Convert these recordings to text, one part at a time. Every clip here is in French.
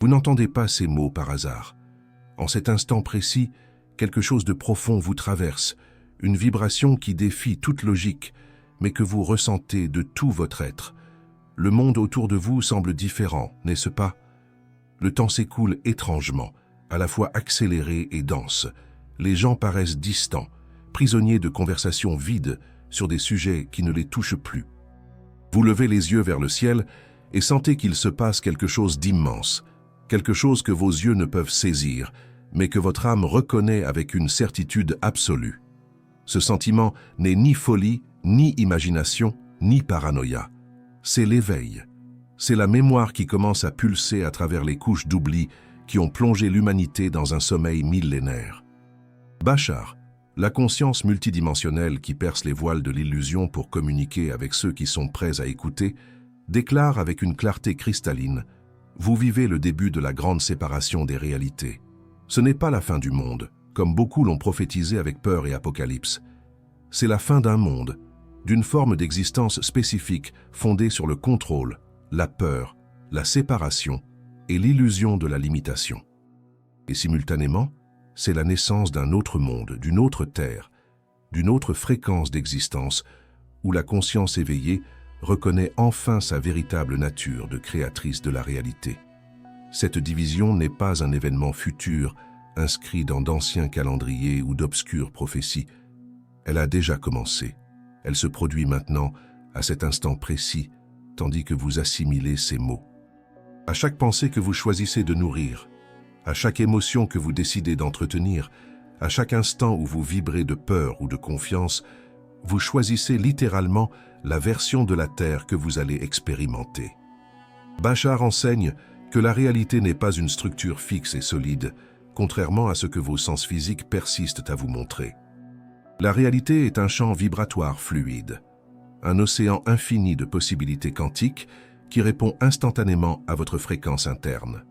Vous n'entendez pas ces mots par hasard. En cet instant précis, quelque chose de profond vous traverse, une vibration qui défie toute logique, mais que vous ressentez de tout votre être. Le monde autour de vous semble différent, n'est-ce pas? Le temps s'écoule étrangement, à la fois accéléré et dense. Les gens paraissent distants, prisonniers de conversations vides sur des sujets qui ne les touchent plus. Vous levez les yeux vers le ciel et sentez qu'il se passe quelque chose d'immense, quelque chose que vos yeux ne peuvent saisir, mais que votre âme reconnaît avec une certitude absolue. Ce sentiment n'est ni folie, ni imagination, ni paranoïa. C'est l'éveil. C'est la mémoire qui commence à pulser à travers les couches d'oubli qui ont plongé l'humanité dans un sommeil millénaire. Bashar, la conscience multidimensionnelle qui perce les voiles de l'illusion pour communiquer avec ceux qui sont prêts à écouter, déclare avec une clarté cristalline: vous vivez le début de la grande séparation des réalités. Ce n'est pas la fin du monde, comme beaucoup l'ont prophétisé avec peur et apocalypse. C'est la fin d'un monde, d'une forme d'existence spécifique fondée sur le contrôle, la peur, la séparation et l'illusion de la limitation. Et simultanément, c'est la naissance d'un autre monde, d'une autre terre, d'une autre fréquence d'existence où la conscience éveillée reconnaît enfin sa véritable nature de créatrice de la réalité. Cette division n'est pas un événement futur inscrit dans d'anciens calendriers ou d'obscures prophéties. Elle a déjà commencé. Elle se produit maintenant, à cet instant précis, tandis que vous assimilez ces mots. À chaque pensée que vous choisissez de nourrir, à chaque émotion que vous décidez d'entretenir, à chaque instant où vous vibrez de peur ou de confiance, vous choisissez littéralement la version de la Terre que vous allez expérimenter. Bashar enseigne que la réalité n'est pas une structure fixe et solide, contrairement à ce que vos sens physiques persistent à vous montrer. La réalité est un champ vibratoire fluide, un océan infini de possibilités quantiques qui répond instantanément à votre fréquence interne.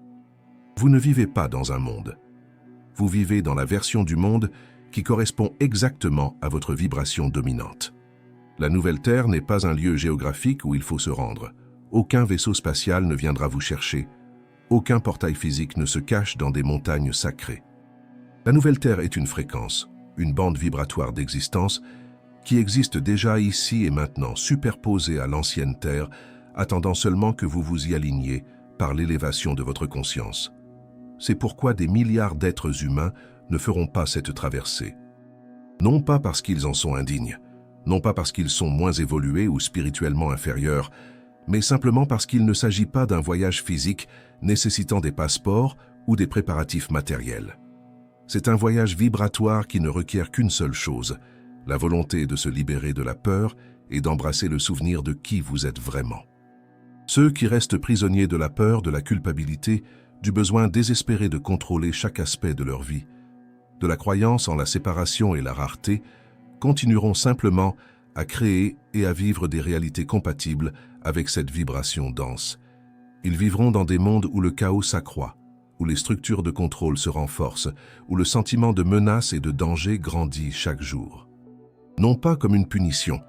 Vous ne vivez pas dans un monde. Vous vivez dans la version du monde qui correspond exactement à votre vibration dominante. La nouvelle Terre n'est pas un lieu géographique où il faut se rendre. Aucun vaisseau spatial ne viendra vous chercher. Aucun portail physique ne se cache dans des montagnes sacrées. La nouvelle Terre est une fréquence, une bande vibratoire d'existence qui existe déjà ici et maintenant, superposée à l'ancienne Terre, attendant seulement que vous vous y aligniez par l'élévation de votre conscience. C'est pourquoi des milliards d'êtres humains ne feront pas cette traversée. Non pas parce qu'ils en sont indignes, non pas parce qu'ils sont moins évolués ou spirituellement inférieurs, mais simplement parce qu'il ne s'agit pas d'un voyage physique nécessitant des passeports ou des préparatifs matériels. C'est un voyage vibratoire qui ne requiert qu'une seule chose, la volonté de se libérer de la peur et d'embrasser le souvenir de qui vous êtes vraiment. Ceux qui restent prisonniers de la peur, de la culpabilité, du besoin désespéré de contrôler chaque aspect de leur vie, de la croyance en la séparation et la rareté, continueront simplement à créer et à vivre des réalités compatibles avec cette vibration dense. Ils vivront dans des mondes où le chaos s'accroît, où les structures de contrôle se renforcent, où le sentiment de menace et de danger grandit chaque jour. Non pas comme une punition,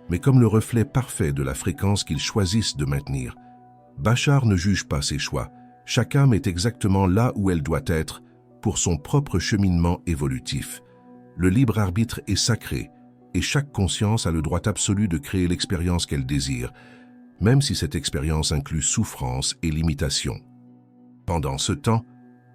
mais comme le reflet parfait de la fréquence qu'ils choisissent de maintenir. Bashar ne juge pas ses choix. Chaque âme est exactement là où elle doit être pour son propre cheminement évolutif. Le libre arbitre est sacré et chaque conscience a le droit absolu de créer l'expérience qu'elle désire, même si cette expérience inclut souffrance et limitation. Pendant ce temps,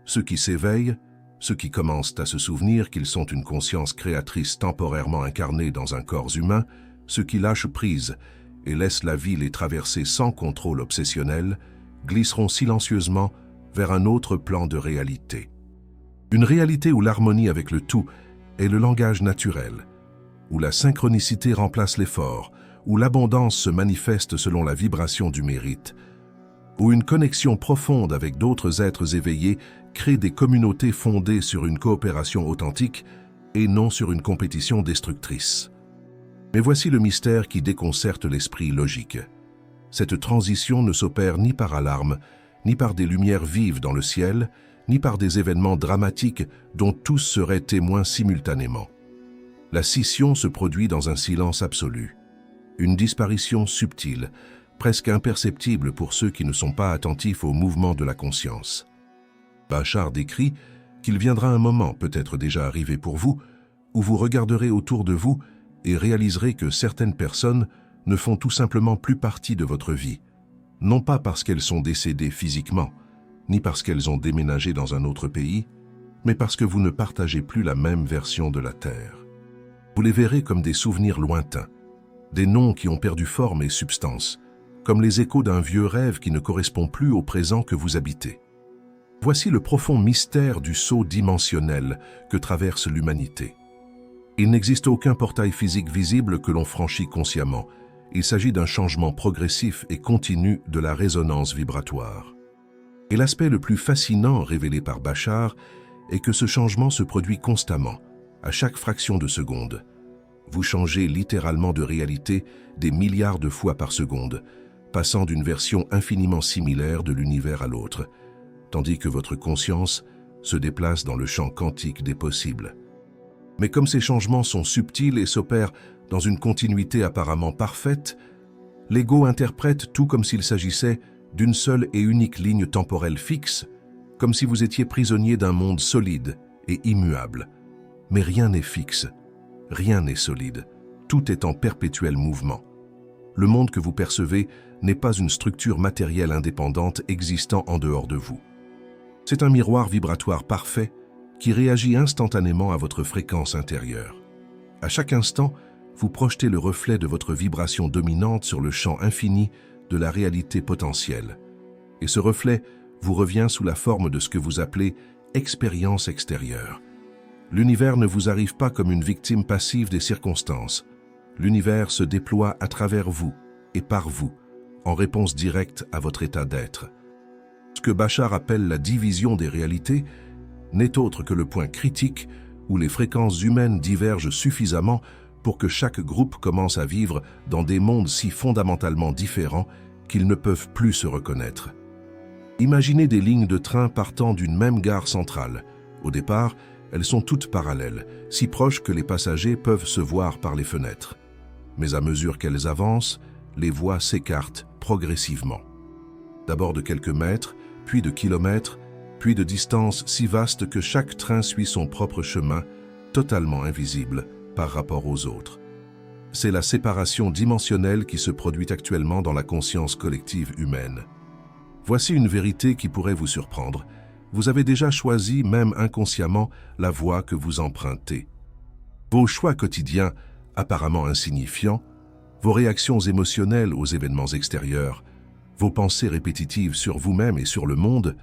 ceux qui s'éveillent, ceux qui commencent à se souvenir qu'ils sont une conscience créatrice temporairement incarnée dans un corps humain, ceux qui lâchent prise et laissent la vie les traverser sans contrôle obsessionnel, glisseront silencieusement vers un autre plan de réalité. Une réalité où l'harmonie avec le tout est le langage naturel, où la synchronicité remplace l'effort, où l'abondance se manifeste selon la vibration du mérite, où une connexion profonde avec d'autres êtres éveillés crée des communautés fondées sur une coopération authentique et non sur une compétition destructrice. Mais voici le mystère qui déconcerte l'esprit logique. Cette transition ne s'opère ni par alarme, ni par des lumières vives dans le ciel, ni par des événements dramatiques dont tous seraient témoins simultanément. La scission se produit dans un silence absolu, une disparition subtile, presque imperceptible pour ceux qui ne sont pas attentifs au mouvement de la conscience. Bashar décrit qu'il viendra un moment, peut-être déjà arrivé pour vous, où vous regarderez autour de vous et réaliserez que certaines personnes ne font tout simplement plus partie de votre vie, non pas parce qu'elles sont décédées physiquement, ni parce qu'elles ont déménagé dans un autre pays, mais parce que vous ne partagez plus la même version de la Terre. Vous les verrez comme des souvenirs lointains, des noms qui ont perdu forme et substance, comme les échos d'un vieux rêve qui ne correspond plus au présent que vous habitez. Voici le profond mystère du saut dimensionnel que traverse l'humanité. Il n'existe aucun portail physique visible que l'on franchit consciemment. Il s'agit d'un changement progressif et continu de la résonance vibratoire. Et l'aspect le plus fascinant révélé par Bashar est que ce changement se produit constamment, à chaque fraction de seconde. Vous changez littéralement de réalité des milliards de fois par seconde, passant d'une version infiniment similaire de l'univers à l'autre, tandis que votre conscience se déplace dans le champ quantique des possibles. Mais comme ces changements sont subtils et s'opèrent dans une continuité apparemment parfaite, l'ego interprète tout comme s'il s'agissait d'une seule et unique ligne temporelle fixe, comme si vous étiez prisonnier d'un monde solide et immuable. Mais rien n'est fixe, rien n'est solide, tout est en perpétuel mouvement. Le monde que vous percevez n'est pas une structure matérielle indépendante existant en dehors de vous. C'est un miroir vibratoire parfait qui réagit instantanément à votre fréquence intérieure. À chaque instant, vous projetez le reflet de votre vibration dominante sur le champ infini de la réalité potentielle. Et ce reflet vous revient sous la forme de ce que vous appelez expérience extérieure. L'univers ne vous arrive pas comme une victime passive des circonstances. L'univers se déploie à travers vous et par vous, en réponse directe à votre état d'être. Ce que Bashar appelle la division des réalités n'est autre que le point critique où les fréquences humaines divergent suffisamment pour que chaque groupe commence à vivre dans des mondes si fondamentalement différents qu'ils ne peuvent plus se reconnaître. Imaginez des lignes de train partant d'une même gare centrale. Au départ, elles sont toutes parallèles, si proches que les passagers peuvent se voir par les fenêtres. Mais à mesure qu'elles avancent, les voies s'écartent progressivement. D'abord de quelques mètres, puis de kilomètres, puis de distances si vastes que chaque train suit son propre chemin, totalement invisible par rapport aux autres. C'est la séparation dimensionnelle qui se produit actuellement dans la conscience collective humaine. Voici une vérité qui pourrait vous surprendre. Vous avez déjà choisi, même inconsciemment, la voie que vous empruntez. Vos choix quotidiens, apparemment insignifiants, vos réactions émotionnelles aux événements extérieurs, vos pensées répétitives sur vous-même et sur le monde,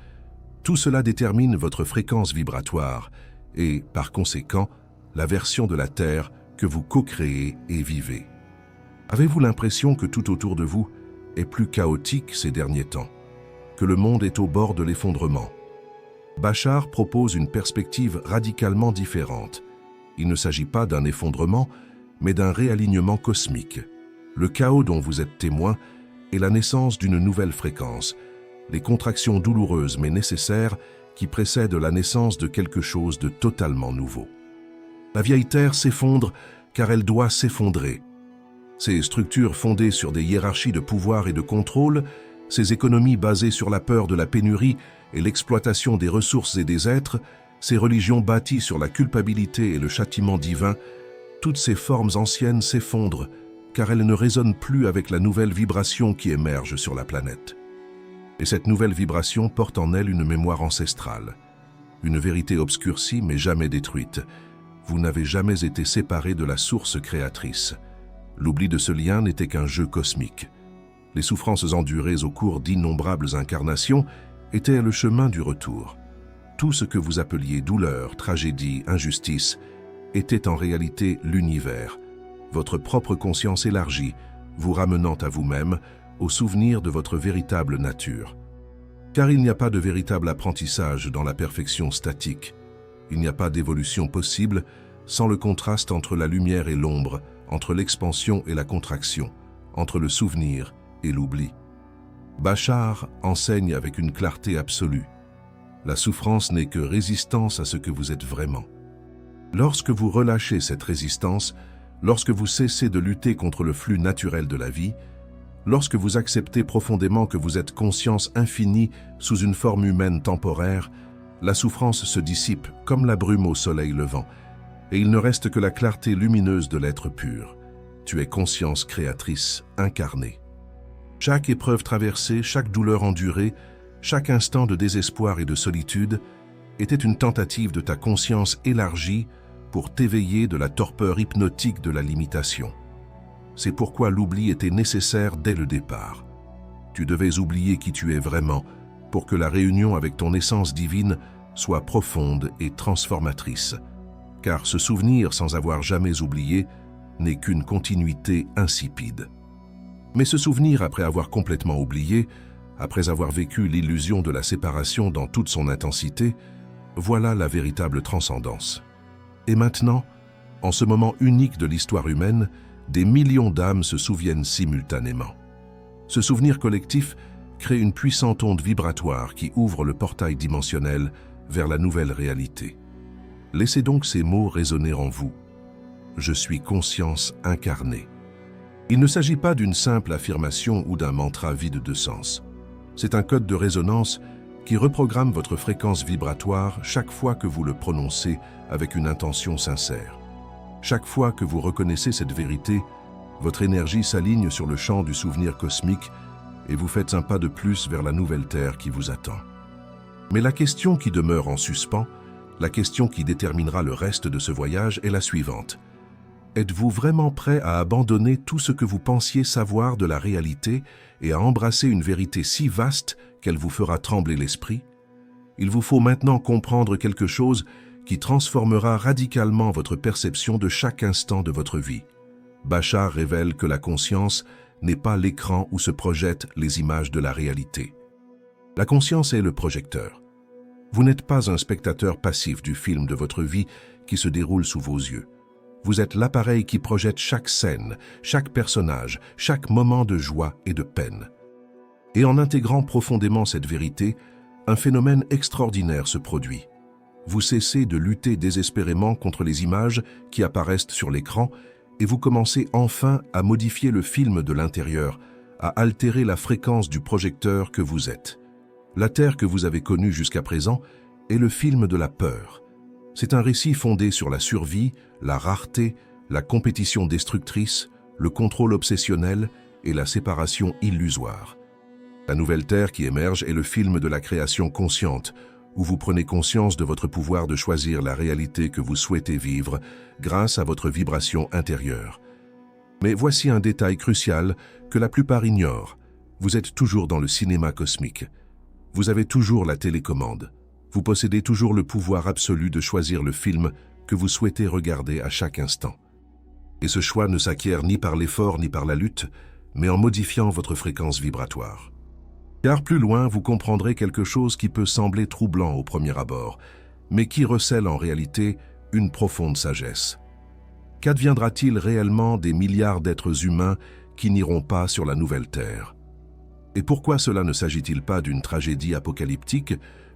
tout cela détermine votre fréquence vibratoire et, par conséquent, la version de la Terre que vous co-créez et vivez. Avez-vous l'impression que tout autour de vous est plus chaotique ces derniers temps, que le monde est au bord de l'effondrement? Bashar propose une perspective radicalement différente. Il ne s'agit pas d'un effondrement, mais d'un réalignement cosmique. Le chaos dont vous êtes témoin est la naissance d'une nouvelle fréquence, les contractions douloureuses mais nécessaires qui précèdent la naissance de quelque chose de totalement nouveau. La vieille Terre s'effondre car elle doit s'effondrer. Ces structures fondées sur des hiérarchies de pouvoir et de contrôle, ces économies basées sur la peur de la pénurie et l'exploitation des ressources et des êtres, ces religions bâties sur la culpabilité et le châtiment divin, toutes ces formes anciennes s'effondrent car elles ne résonnent plus avec la nouvelle vibration qui émerge sur la planète. Et cette nouvelle vibration porte en elle une mémoire ancestrale, une vérité obscurcie mais jamais détruite. Vous n'avez jamais été séparé de la source créatrice. L'oubli de ce lien n'était qu'un jeu cosmique. Les souffrances endurées au cours d'innombrables incarnations étaient le chemin du retour. Tout ce que vous appeliez douleur, tragédie, injustice, était en réalité l'univers, votre propre conscience élargie, vous ramenant à vous-même, au souvenir de votre véritable nature. Car il n'y a pas de véritable apprentissage dans la perfection statique. Il n'y a pas d'évolution possible sans le contraste entre la lumière et l'ombre, entre l'expansion et la contraction, entre le souvenir et l'oubli. Bashar enseigne avec une clarté absolue. La souffrance n'est que résistance à ce que vous êtes vraiment. Lorsque vous relâchez cette résistance, lorsque vous cessez de lutter contre le flux naturel de la vie, lorsque vous acceptez profondément que vous êtes conscience infinie sous une forme humaine temporaire, La souffrance se dissipe comme la brume au soleil levant, et il ne reste que la clarté lumineuse de l'être pur. Tu es conscience créatrice incarnée. Chaque épreuve traversée, chaque douleur endurée, chaque instant de désespoir et de solitude était une tentative de ta conscience élargie pour t'éveiller de la torpeur hypnotique de la limitation. C'est pourquoi l'oubli était nécessaire dès le départ. Tu devais oublier qui tu es vraiment pour que la réunion avec ton essence divine soit profonde et transformatrice. Car se souvenir sans avoir jamais oublié n'est qu'une continuité insipide. Mais se souvenir après avoir complètement oublié, après avoir vécu l'illusion de la séparation dans toute son intensité, voilà la véritable transcendance. Et maintenant, en ce moment unique de l'histoire humaine, des millions d'âmes se souviennent simultanément. Ce souvenir collectif crée une puissante onde vibratoire qui ouvre le portail dimensionnel vers la nouvelle réalité. Laissez donc ces mots résonner en vous. Je suis conscience incarnée. Il ne s'agit pas d'une simple affirmation ou d'un mantra vide de sens. C'est un code de résonance qui reprogramme votre fréquence vibratoire chaque fois que vous le prononcez avec une intention sincère. Chaque fois que vous reconnaissez cette vérité, votre énergie s'aligne sur le champ du souvenir cosmique et vous faites un pas de plus vers la nouvelle Terre qui vous attend. Mais la question qui demeure en suspens, la question qui déterminera le reste de ce voyage est la suivante. Êtes-vous vraiment prêt à abandonner tout ce que vous pensiez savoir de la réalité et à embrasser une vérité si vaste qu'elle vous fera trembler l'esprit? Il vous faut maintenant comprendre quelque chose qui transformera radicalement votre perception de chaque instant de votre vie. Bashar révèle que la conscience n'est pas l'écran où se projettent les images de la réalité. La conscience est le projecteur. Vous n'êtes pas un spectateur passif du film de votre vie qui se déroule sous vos yeux. Vous êtes l'appareil qui projette chaque scène, chaque personnage, chaque moment de joie et de peine. Et en intégrant profondément cette vérité, un phénomène extraordinaire se produit. Vous cessez de lutter désespérément contre les images qui apparaissent sur l'écran et vous commencez enfin à modifier le film de l'intérieur, à altérer la fréquence du projecteur que vous êtes. La Terre que vous avez connue jusqu'à présent est le film de la peur. C'est un récit fondé sur la survie, la rareté, la compétition destructrice, le contrôle obsessionnel et la séparation illusoire. La nouvelle Terre qui émerge est le film de la création consciente, où vous prenez conscience de votre pouvoir de choisir la réalité que vous souhaitez vivre grâce à votre vibration intérieure. Mais voici un détail crucial que la plupart ignorent. Vous êtes toujours dans le cinéma cosmique. Vous avez toujours la télécommande. Vous possédez toujours le pouvoir absolu de choisir le film que vous souhaitez regarder à chaque instant. Et ce choix ne s'acquiert ni par l'effort ni par la lutte, mais en modifiant votre fréquence vibratoire. Car plus loin, vous comprendrez quelque chose qui peut sembler troublant au premier abord, mais qui recèle en réalité une profonde sagesse. Qu'adviendra-t-il réellement des milliards d'êtres humains qui n'iront pas sur la nouvelle Terre? Et pourquoi cela ne s'agit-il pas d'une tragédie apocalyptique,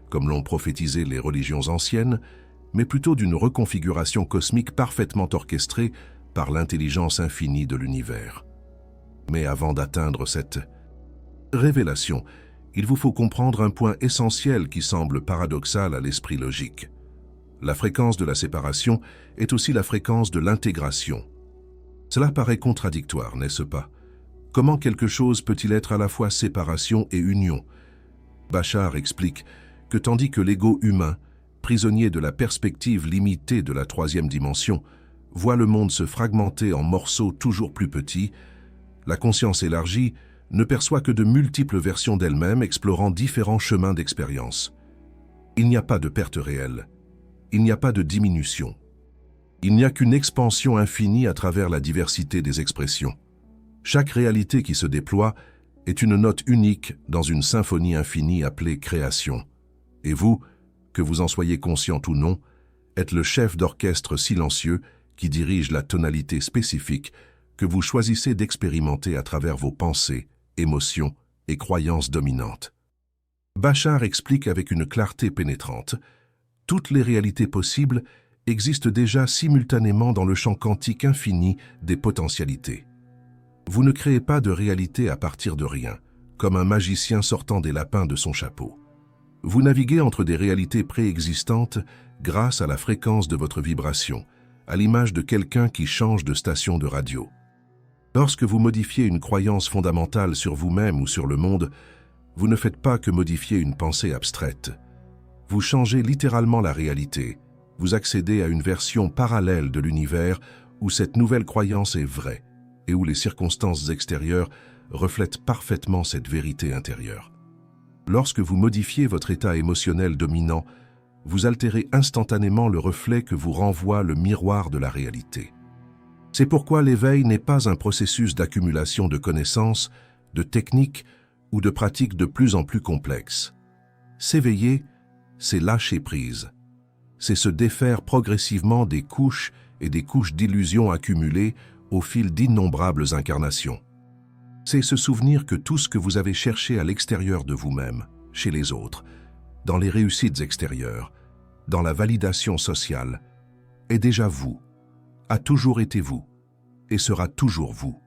comme l'ont prophétisé les religions anciennes, mais plutôt d'une reconfiguration cosmique parfaitement orchestrée par l'intelligence infinie de l'univers? Mais avant d'atteindre cette révélation, il vous faut comprendre un point essentiel qui semble paradoxal à l'esprit logique. La fréquence de la séparation est aussi la fréquence de l'intégration. Cela paraît contradictoire, n'est-ce pas? Comment quelque chose peut-il être à la fois séparation et union? Bashar explique que tandis que l'ego humain, prisonnier de la perspective limitée de la troisième dimension, voit le monde se fragmenter en morceaux toujours plus petits, la conscience élargie ne perçoit que de multiples versions d'elle-même explorant différents chemins d'expérience. Il n'y a pas de perte réelle. Il n'y a pas de diminution. Il n'y a qu'une expansion infinie à travers la diversité des expressions. Chaque réalité qui se déploie est une note unique dans une symphonie infinie appelée création. Et vous, que vous en soyez conscient ou non, êtes le chef d'orchestre silencieux qui dirige la tonalité spécifique que vous choisissez d'expérimenter à travers vos pensées, émotions et croyances dominantes. Bashar explique avec une clarté pénétrante: toutes les réalités possibles existent déjà simultanément dans le champ quantique infini des potentialités. Vous ne créez pas de réalité à partir de rien, comme un magicien sortant des lapins de son chapeau. Vous naviguez entre des réalités préexistantes grâce à la fréquence de votre vibration, à l'image de quelqu'un qui change de station de radio. Lorsque vous modifiez une croyance fondamentale sur vous-même ou sur le monde, vous ne faites pas que modifier une pensée abstraite. Vous changez littéralement la réalité. Vous accédez à une version parallèle de l'univers où cette nouvelle croyance est vraie et où les circonstances extérieures reflètent parfaitement cette vérité intérieure. Lorsque vous modifiez votre état émotionnel dominant, vous altérez instantanément le reflet que vous renvoie le miroir de la réalité. C'est pourquoi l'éveil n'est pas un processus d'accumulation de connaissances, de techniques ou de pratiques de plus en plus complexes. S'éveiller, c'est lâcher prise. C'est se défaire progressivement des couches et des couches d'illusions accumulées au fil d'innombrables incarnations. C'est se souvenir que tout ce que vous avez cherché à l'extérieur de vous-même, chez les autres, dans les réussites extérieures, dans la validation sociale, est déjà vous, a toujours été vous, et sera toujours vous.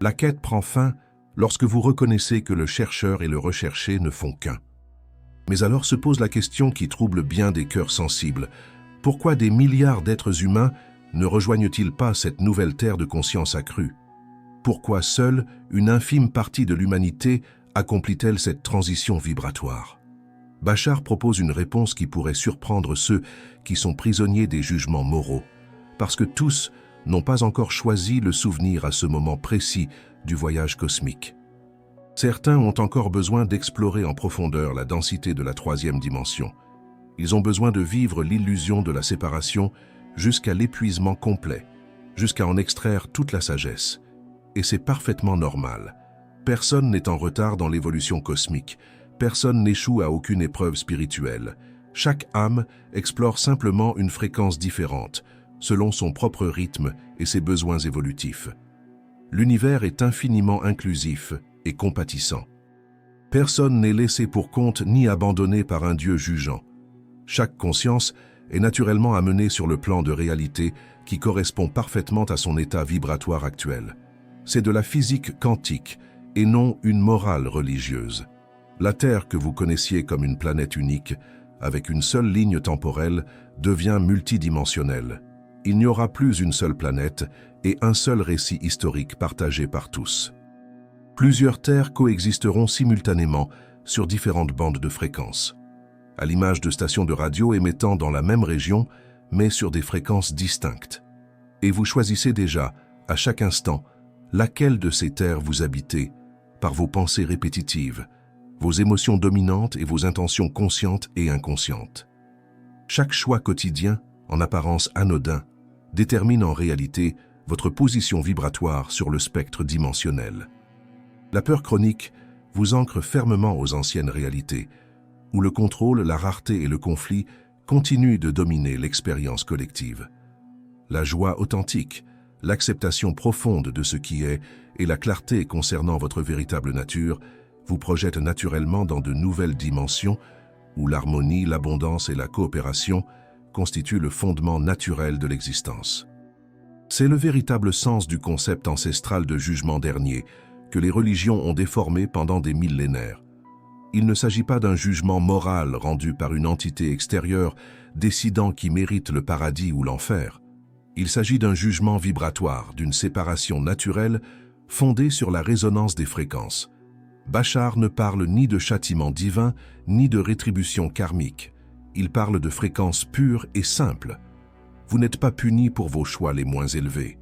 La quête prend fin lorsque vous reconnaissez que le chercheur et le recherché ne font qu'un. Mais alors se pose la question qui trouble bien des cœurs sensibles. Pourquoi des milliards d'êtres humains ne rejoignent-ils pas cette nouvelle terre de conscience accrue? Pourquoi seule une infime partie de l'humanité accomplit-elle cette transition vibratoire? Bashar propose une réponse qui pourrait surprendre ceux qui sont prisonniers des jugements moraux, parce que tous n'ont pas encore choisi le souvenir à ce moment précis du voyage cosmique. Certains ont encore besoin d'explorer en profondeur la densité de la troisième dimension. Ils ont besoin de vivre l'illusion de la séparation jusqu'à l'épuisement complet, jusqu'à en extraire toute la sagesse. Et c'est parfaitement normal. Personne n'est en retard dans l'évolution cosmique. Personne n'échoue à aucune épreuve spirituelle. Chaque âme explore simplement une fréquence différente, selon son propre rythme et ses besoins évolutifs. L'univers est infiniment inclusif et compatissant. Personne n'est laissé pour compte ni abandonné par un Dieu jugeant. Chaque conscience est naturellement amenée sur le plan de réalité qui correspond parfaitement à son état vibratoire actuel. C'est de la physique quantique et non une morale religieuse. La Terre que vous connaissiez comme une planète unique, avec une seule ligne temporelle, devient multidimensionnelle. Il n'y aura plus une seule planète et un seul récit historique partagé par tous. Plusieurs terres coexisteront simultanément sur différentes bandes de fréquences, à l'image de stations de radio émettant dans la même région, mais sur des fréquences distinctes. Et vous choisissez déjà, à chaque instant, laquelle de ces terres vous habitez, par vos pensées répétitives, vos émotions dominantes et vos intentions conscientes et inconscientes. Chaque choix quotidien, en apparence anodin, détermine en réalité votre position vibratoire sur le spectre dimensionnel. La peur chronique vous ancre fermement aux anciennes réalités, où le contrôle, la rareté et le conflit continuent de dominer l'expérience collective. La joie authentique, l'acceptation profonde de ce qui est et la clarté concernant votre véritable nature vous projettent naturellement dans de nouvelles dimensions où l'harmonie, l'abondance et la coopération constituent le fondement naturel de l'existence. C'est le véritable sens du concept ancestral de jugement dernier que les religions ont déformé pendant des millénaires. Il ne s'agit pas d'un jugement moral rendu par une entité extérieure décidant qui mérite le paradis ou l'enfer. Il s'agit d'un jugement vibratoire, d'une séparation naturelle fondée sur la résonance des fréquences. Bashar ne parle ni de châtiment divin, ni de rétribution karmique. Il parle de fréquences pures et simples. Vous n'êtes pas puni pour vos choix les moins élevés.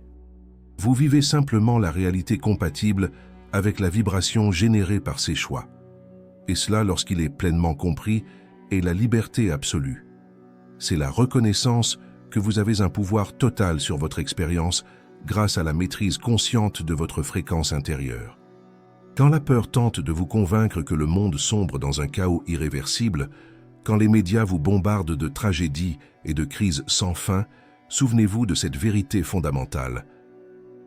Vous vivez simplement la réalité compatible avec la vibration générée par ces choix. Et cela, lorsqu'il est pleinement compris, est la liberté absolue. C'est la reconnaissance que vous avez un pouvoir total sur votre expérience grâce à la maîtrise consciente de votre fréquence intérieure. Quand la peur tente de vous convaincre que le monde sombre dans un chaos irréversible, quand les médias vous bombardent de tragédies et de crises sans fin, souvenez-vous de cette vérité fondamentale.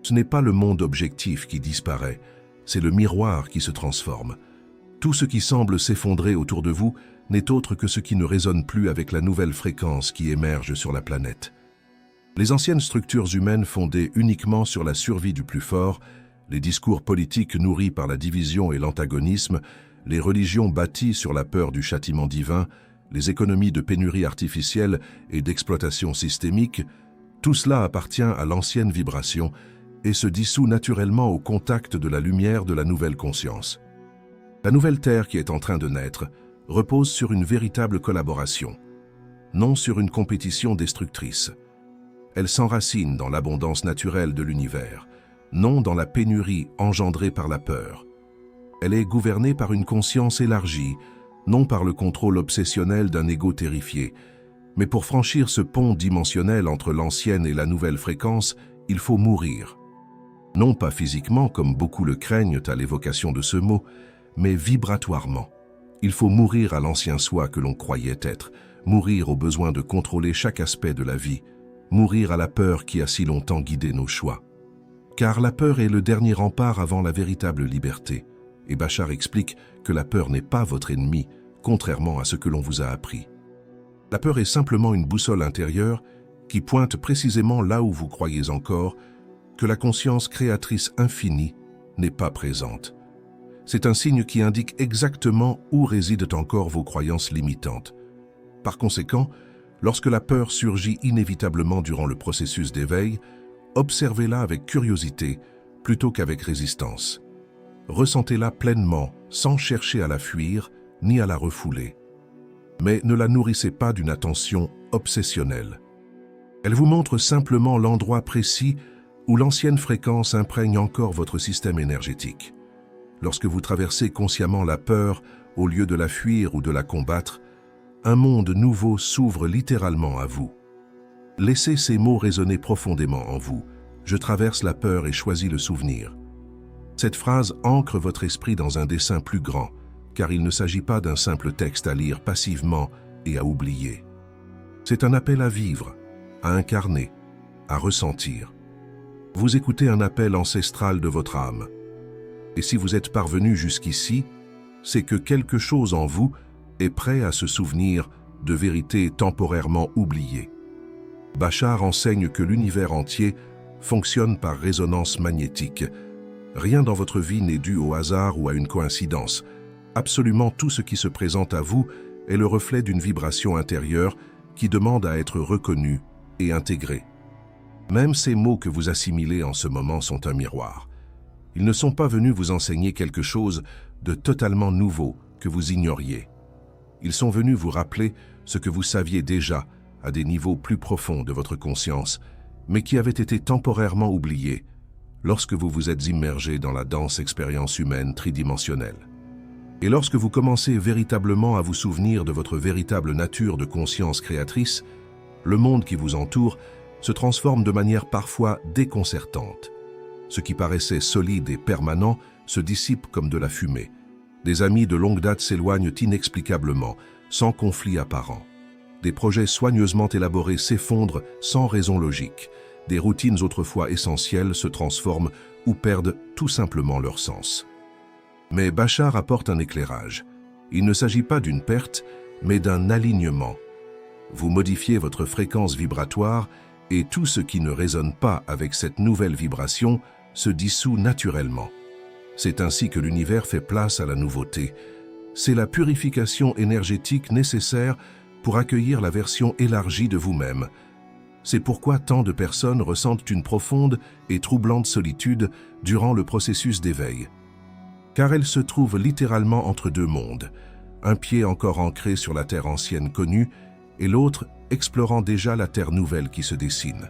Ce n'est pas le monde objectif qui disparaît, c'est le miroir qui se transforme. Tout ce qui semble s'effondrer autour de vous n'est autre que ce qui ne résonne plus avec la nouvelle fréquence qui émerge sur la planète. Les anciennes structures humaines fondées uniquement sur la survie du plus fort, les discours politiques nourris par la division et l'antagonisme, les religions bâties sur la peur du châtiment divin, les économies de pénurie artificielle et d'exploitation systémique, tout cela appartient à l'ancienne vibration et se dissout naturellement au contact de la lumière de la nouvelle conscience. La nouvelle Terre qui est en train de naître repose sur une véritable collaboration, non sur une compétition destructrice. Elle s'enracine dans l'abondance naturelle de l'univers, non dans la pénurie engendrée par la peur. Elle est gouvernée par une conscience élargie, non par le contrôle obsessionnel d'un ego terrifié. Mais pour franchir ce pont dimensionnel entre l'ancienne et la nouvelle fréquence, il faut mourir. Non pas physiquement, comme beaucoup le craignent à l'évocation de ce mot, mais vibratoirement. Il faut mourir à l'ancien soi que l'on croyait être, mourir au besoin de contrôler chaque aspect de la vie, mourir à la peur qui a si longtemps guidé nos choix. Car la peur est le dernier rempart avant la véritable liberté. Et Bashar explique que la peur n'est pas votre ennemi, contrairement à ce que l'on vous a appris. La peur est simplement une boussole intérieure qui pointe précisément là où vous croyez encore que la conscience créatrice infinie n'est pas présente. C'est un signe qui indique exactement où résident encore vos croyances limitantes. Par conséquent, lorsque la peur surgit inévitablement durant le processus d'éveil, observez-la avec curiosité plutôt qu'avec résistance. Ressentez-la pleinement, sans chercher à la fuir ni à la refouler. Mais ne la nourrissez pas d'une attention obsessionnelle. Elle vous montre simplement l'endroit précis où l'ancienne fréquence imprègne encore votre système énergétique. Lorsque vous traversez consciemment la peur au lieu de la fuir ou de la combattre, un monde nouveau s'ouvre littéralement à vous. Laissez ces mots résonner profondément en vous. Je traverse la peur et choisis le souvenir. Cette phrase ancre votre esprit dans un dessein plus grand, car il ne s'agit pas d'un simple texte à lire passivement et à oublier. C'est un appel à vivre, à incarner, à ressentir. Vous écoutez un appel ancestral de votre âme. Et si vous êtes parvenu jusqu'ici, c'est que quelque chose en vous est prêt à se souvenir de vérités temporairement oubliées. Bashar enseigne que l'univers entier fonctionne par résonance magnétique. Rien dans votre vie n'est dû au hasard ou à une coïncidence. Absolument tout ce qui se présente à vous est le reflet d'une vibration intérieure qui demande à être reconnue et intégrée. Même ces mots que vous assimilez en ce moment sont un miroir. Ils ne sont pas venus vous enseigner quelque chose de totalement nouveau que vous ignoriez. Ils sont venus vous rappeler ce que vous saviez déjà à des niveaux plus profonds de votre conscience, mais qui avait été temporairement oublié lorsque vous vous êtes immergé dans la dense expérience humaine tridimensionnelle. Et lorsque vous commencez véritablement à vous souvenir de votre véritable nature de conscience créatrice, le monde qui vous entoure se transforme de manière parfois déconcertante. Ce qui paraissait solide et permanent se dissipe comme de la fumée. Des amis de longue date s'éloignent inexplicablement, sans conflit apparent. Des projets soigneusement élaborés s'effondrent sans raison logique. Des routines autrefois essentielles se transforment ou perdent tout simplement leur sens. Mais Bashar apporte un éclairage. Il ne s'agit pas d'une perte, mais d'un alignement. Vous modifiez votre fréquence vibratoire et tout ce qui ne résonne pas avec cette nouvelle vibration se dissout naturellement. C'est ainsi que l'univers fait place à la nouveauté. C'est la purification énergétique nécessaire pour accueillir la version élargie de vous-même. C'est pourquoi tant de personnes ressentent une profonde et troublante solitude durant le processus d'éveil. Car elles se trouvent littéralement entre deux mondes, un pied encore ancré sur la terre ancienne connue et l'autre explorant déjà la terre nouvelle qui se dessine.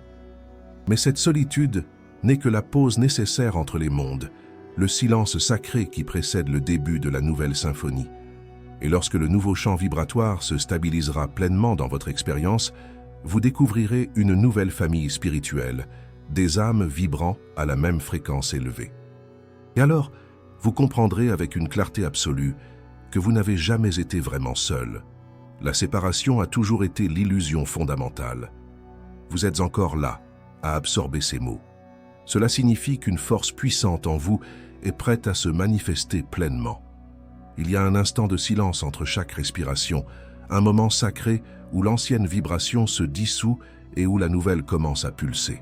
Mais cette solitude n'est que la pause nécessaire entre les mondes, le silence sacré qui précède le début de la nouvelle symphonie. Et lorsque le nouveau champ vibratoire se stabilisera pleinement dans votre expérience, vous découvrirez une nouvelle famille spirituelle, des âmes vibrant à la même fréquence élevée. Et alors, vous comprendrez avec une clarté absolue que vous n'avez jamais été vraiment seul. La séparation a toujours été l'illusion fondamentale. Vous êtes encore là, à absorber ces mots. Cela signifie qu'une force puissante en vous est prête à se manifester pleinement. Il y a un instant de silence entre chaque respiration, un moment sacré où l'ancienne vibration se dissout et où la nouvelle commence à pulser.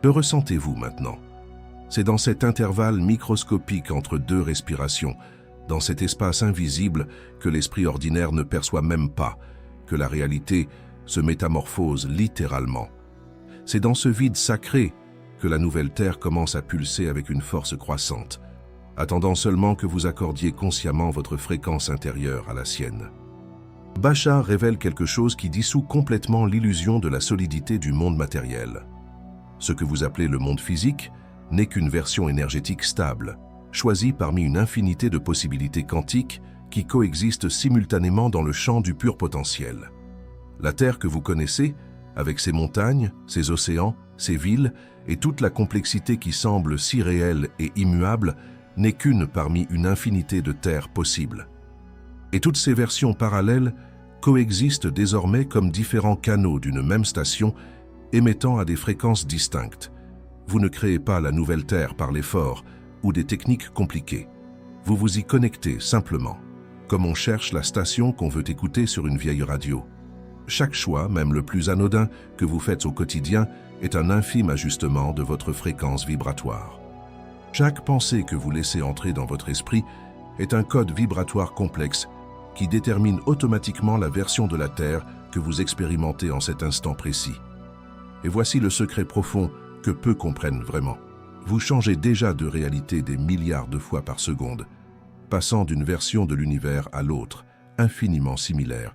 Le ressentez-vous maintenant? C'est dans cet intervalle microscopique entre deux respirations dans cet espace invisible que l'esprit ordinaire ne perçoit même pas, que la réalité se métamorphose littéralement. C'est dans ce vide sacré que la nouvelle Terre commence à pulser avec une force croissante, attendant seulement que vous accordiez consciemment votre fréquence intérieure à la sienne. Bashar révèle quelque chose qui dissout complètement l'illusion de la solidité du monde matériel. Ce que vous appelez le monde physique n'est qu'une version énergétique stable, choisie parmi une infinité de possibilités quantiques qui coexistent simultanément dans le champ du pur potentiel. La Terre que vous connaissez, avec ses montagnes, ses océans, ses villes et toute la complexité qui semble si réelle et immuable, n'est qu'une parmi une infinité de terres possibles. Et toutes ces versions parallèles coexistent désormais comme différents canaux d'une même station émettant à des fréquences distinctes. Vous ne créez pas la nouvelle Terre par l'effort ou des techniques compliquées. Vous vous y connectez simplement, comme on cherche la station qu'on veut écouter sur une vieille radio. Chaque choix, même le plus anodin que vous faites au quotidien, est un infime ajustement de votre fréquence vibratoire. Chaque pensée que vous laissez entrer dans votre esprit est un code vibratoire complexe qui détermine automatiquement la version de la Terre que vous expérimentez en cet instant précis. Et voici le secret profond que peu comprennent vraiment. Vous changez déjà de réalité des milliards de fois par seconde, passant d'une version de l'univers à l'autre, infiniment similaire,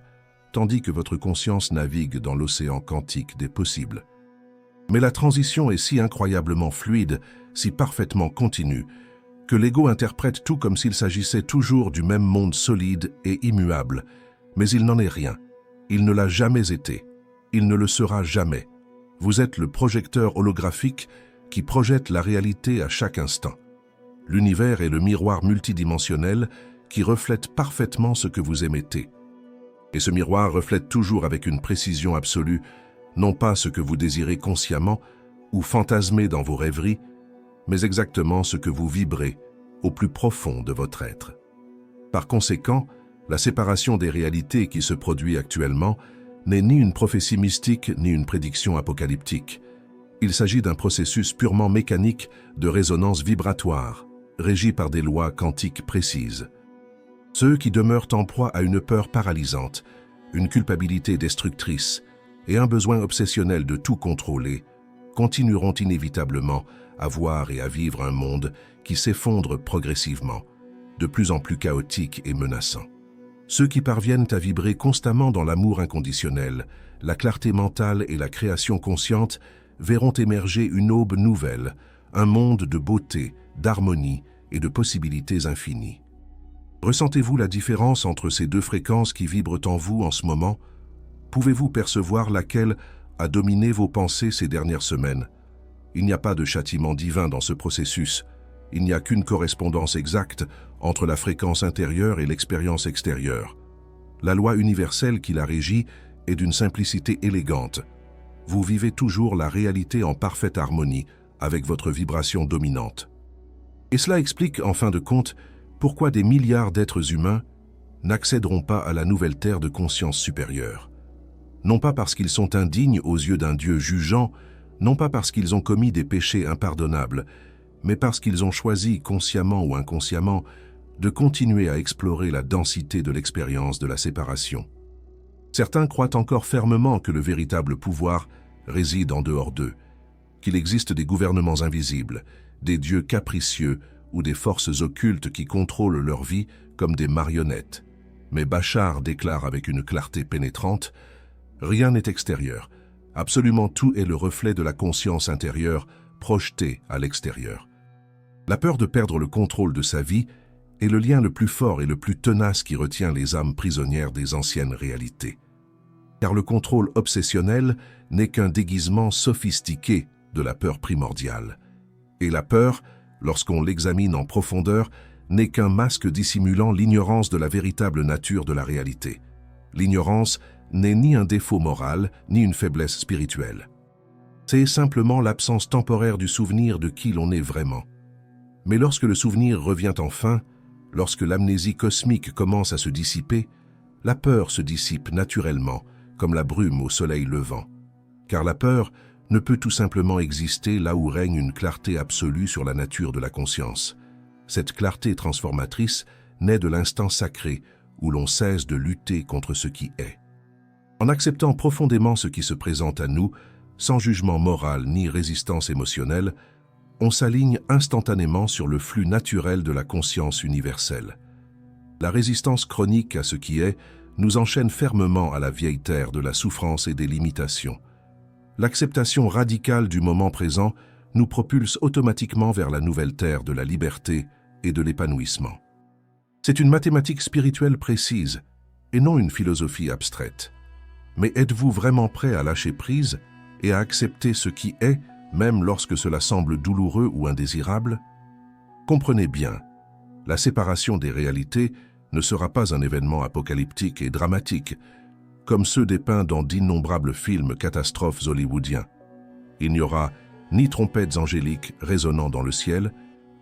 tandis que votre conscience navigue dans l'océan quantique des possibles. Mais la transition est si incroyablement fluide, si parfaitement continue, que l'ego interprète tout comme s'il s'agissait toujours du même monde solide et immuable. Mais il n'en est rien. Il ne l'a jamais été. Il ne le sera jamais. Vous êtes le projecteur holographique qui projette la réalité à chaque instant. L'univers est le miroir multidimensionnel qui reflète parfaitement ce que vous émettez. Et ce miroir reflète toujours avec une précision absolue, non pas ce que vous désirez consciemment ou fantasmez dans vos rêveries, mais exactement ce que vous vibrez au plus profond de votre être. Par conséquent, la séparation des réalités qui se produit actuellement n'est ni une prophétie mystique ni une prédiction apocalyptique. Il s'agit d'un processus purement mécanique de résonance vibratoire, régi par des lois quantiques précises. Ceux qui demeurent en proie à une peur paralysante, une culpabilité destructrice et un besoin obsessionnel de tout contrôler, continueront inévitablement à voir et à vivre un monde qui s'effondre progressivement, de plus en plus chaotique et menaçant. Ceux qui parviennent à vibrer constamment dans l'amour inconditionnel, la clarté mentale et la création consciente verront émerger une aube nouvelle, un monde de beauté, d'harmonie et de possibilités infinies. Ressentez-vous la différence entre ces deux fréquences qui vibrent en vous en ce moment? Pouvez-vous percevoir laquelle a dominé vos pensées ces dernières semaines? Il n'y a pas de châtiment divin dans ce processus. Il n'y a qu'une correspondance exacte entre la fréquence intérieure et l'expérience extérieure. La loi universelle qui la régit est d'une simplicité élégante. Vous vivez toujours la réalité en parfaite harmonie avec votre vibration dominante. Et cela explique, en fin de compte, pourquoi des milliards d'êtres humains n'accéderont pas à la nouvelle Terre de conscience supérieure. Non pas parce qu'ils sont indignes aux yeux d'un Dieu jugeant, non pas parce qu'ils ont commis des péchés impardonnables, mais parce qu'ils ont choisi, consciemment ou inconsciemment, de continuer à explorer la densité de l'expérience de la séparation. Certains croient encore fermement que le véritable pouvoir réside en dehors d'eux, qu'il existe des gouvernements invisibles, des dieux capricieux ou des forces occultes qui contrôlent leur vie comme des marionnettes. Mais Bashar déclare avec une clarté pénétrante « Rien n'est extérieur. Absolument tout est le reflet de la conscience intérieure projetée à l'extérieur. » La peur de perdre le contrôle de sa vie est le lien le plus fort et le plus tenace qui retient les âmes prisonnières des anciennes réalités. Car le contrôle obsessionnel n'est qu'un déguisement sophistiqué de la peur primordiale. Et la peur, lorsqu'on l'examine en profondeur, n'est qu'un masque dissimulant l'ignorance de la véritable nature de la réalité. L'ignorance n'est ni un défaut moral, ni une faiblesse spirituelle. C'est simplement l'absence temporaire du souvenir de qui l'on est vraiment. Mais lorsque le souvenir revient enfin, lorsque l'amnésie cosmique commence à se dissiper, la peur se dissipe naturellement, comme la brume au soleil levant. Car la peur ne peut tout simplement exister là où règne une clarté absolue sur la nature de la conscience. Cette clarté transformatrice naît de l'instant sacré où l'on cesse de lutter contre ce qui est. En acceptant profondément ce qui se présente à nous, sans jugement moral ni résistance émotionnelle, on s'aligne instantanément sur le flux naturel de la conscience universelle. La résistance chronique à ce qui est nous enchaîne fermement à la vieille terre de la souffrance et des limitations. L'acceptation radicale du moment présent nous propulse automatiquement vers la nouvelle terre de la liberté et de l'épanouissement. C'est une mathématique spirituelle précise et non une philosophie abstraite. Mais êtes-vous vraiment prêt à lâcher prise et à accepter ce qui est, même lorsque cela semble douloureux ou indésirable? Comprenez bien, la séparation des réalités ne sera pas un événement apocalyptique et dramatique, comme ceux dépeints dans d'innombrables films catastrophes hollywoodiens. Il n'y aura ni trompettes angéliques résonnant dans le ciel,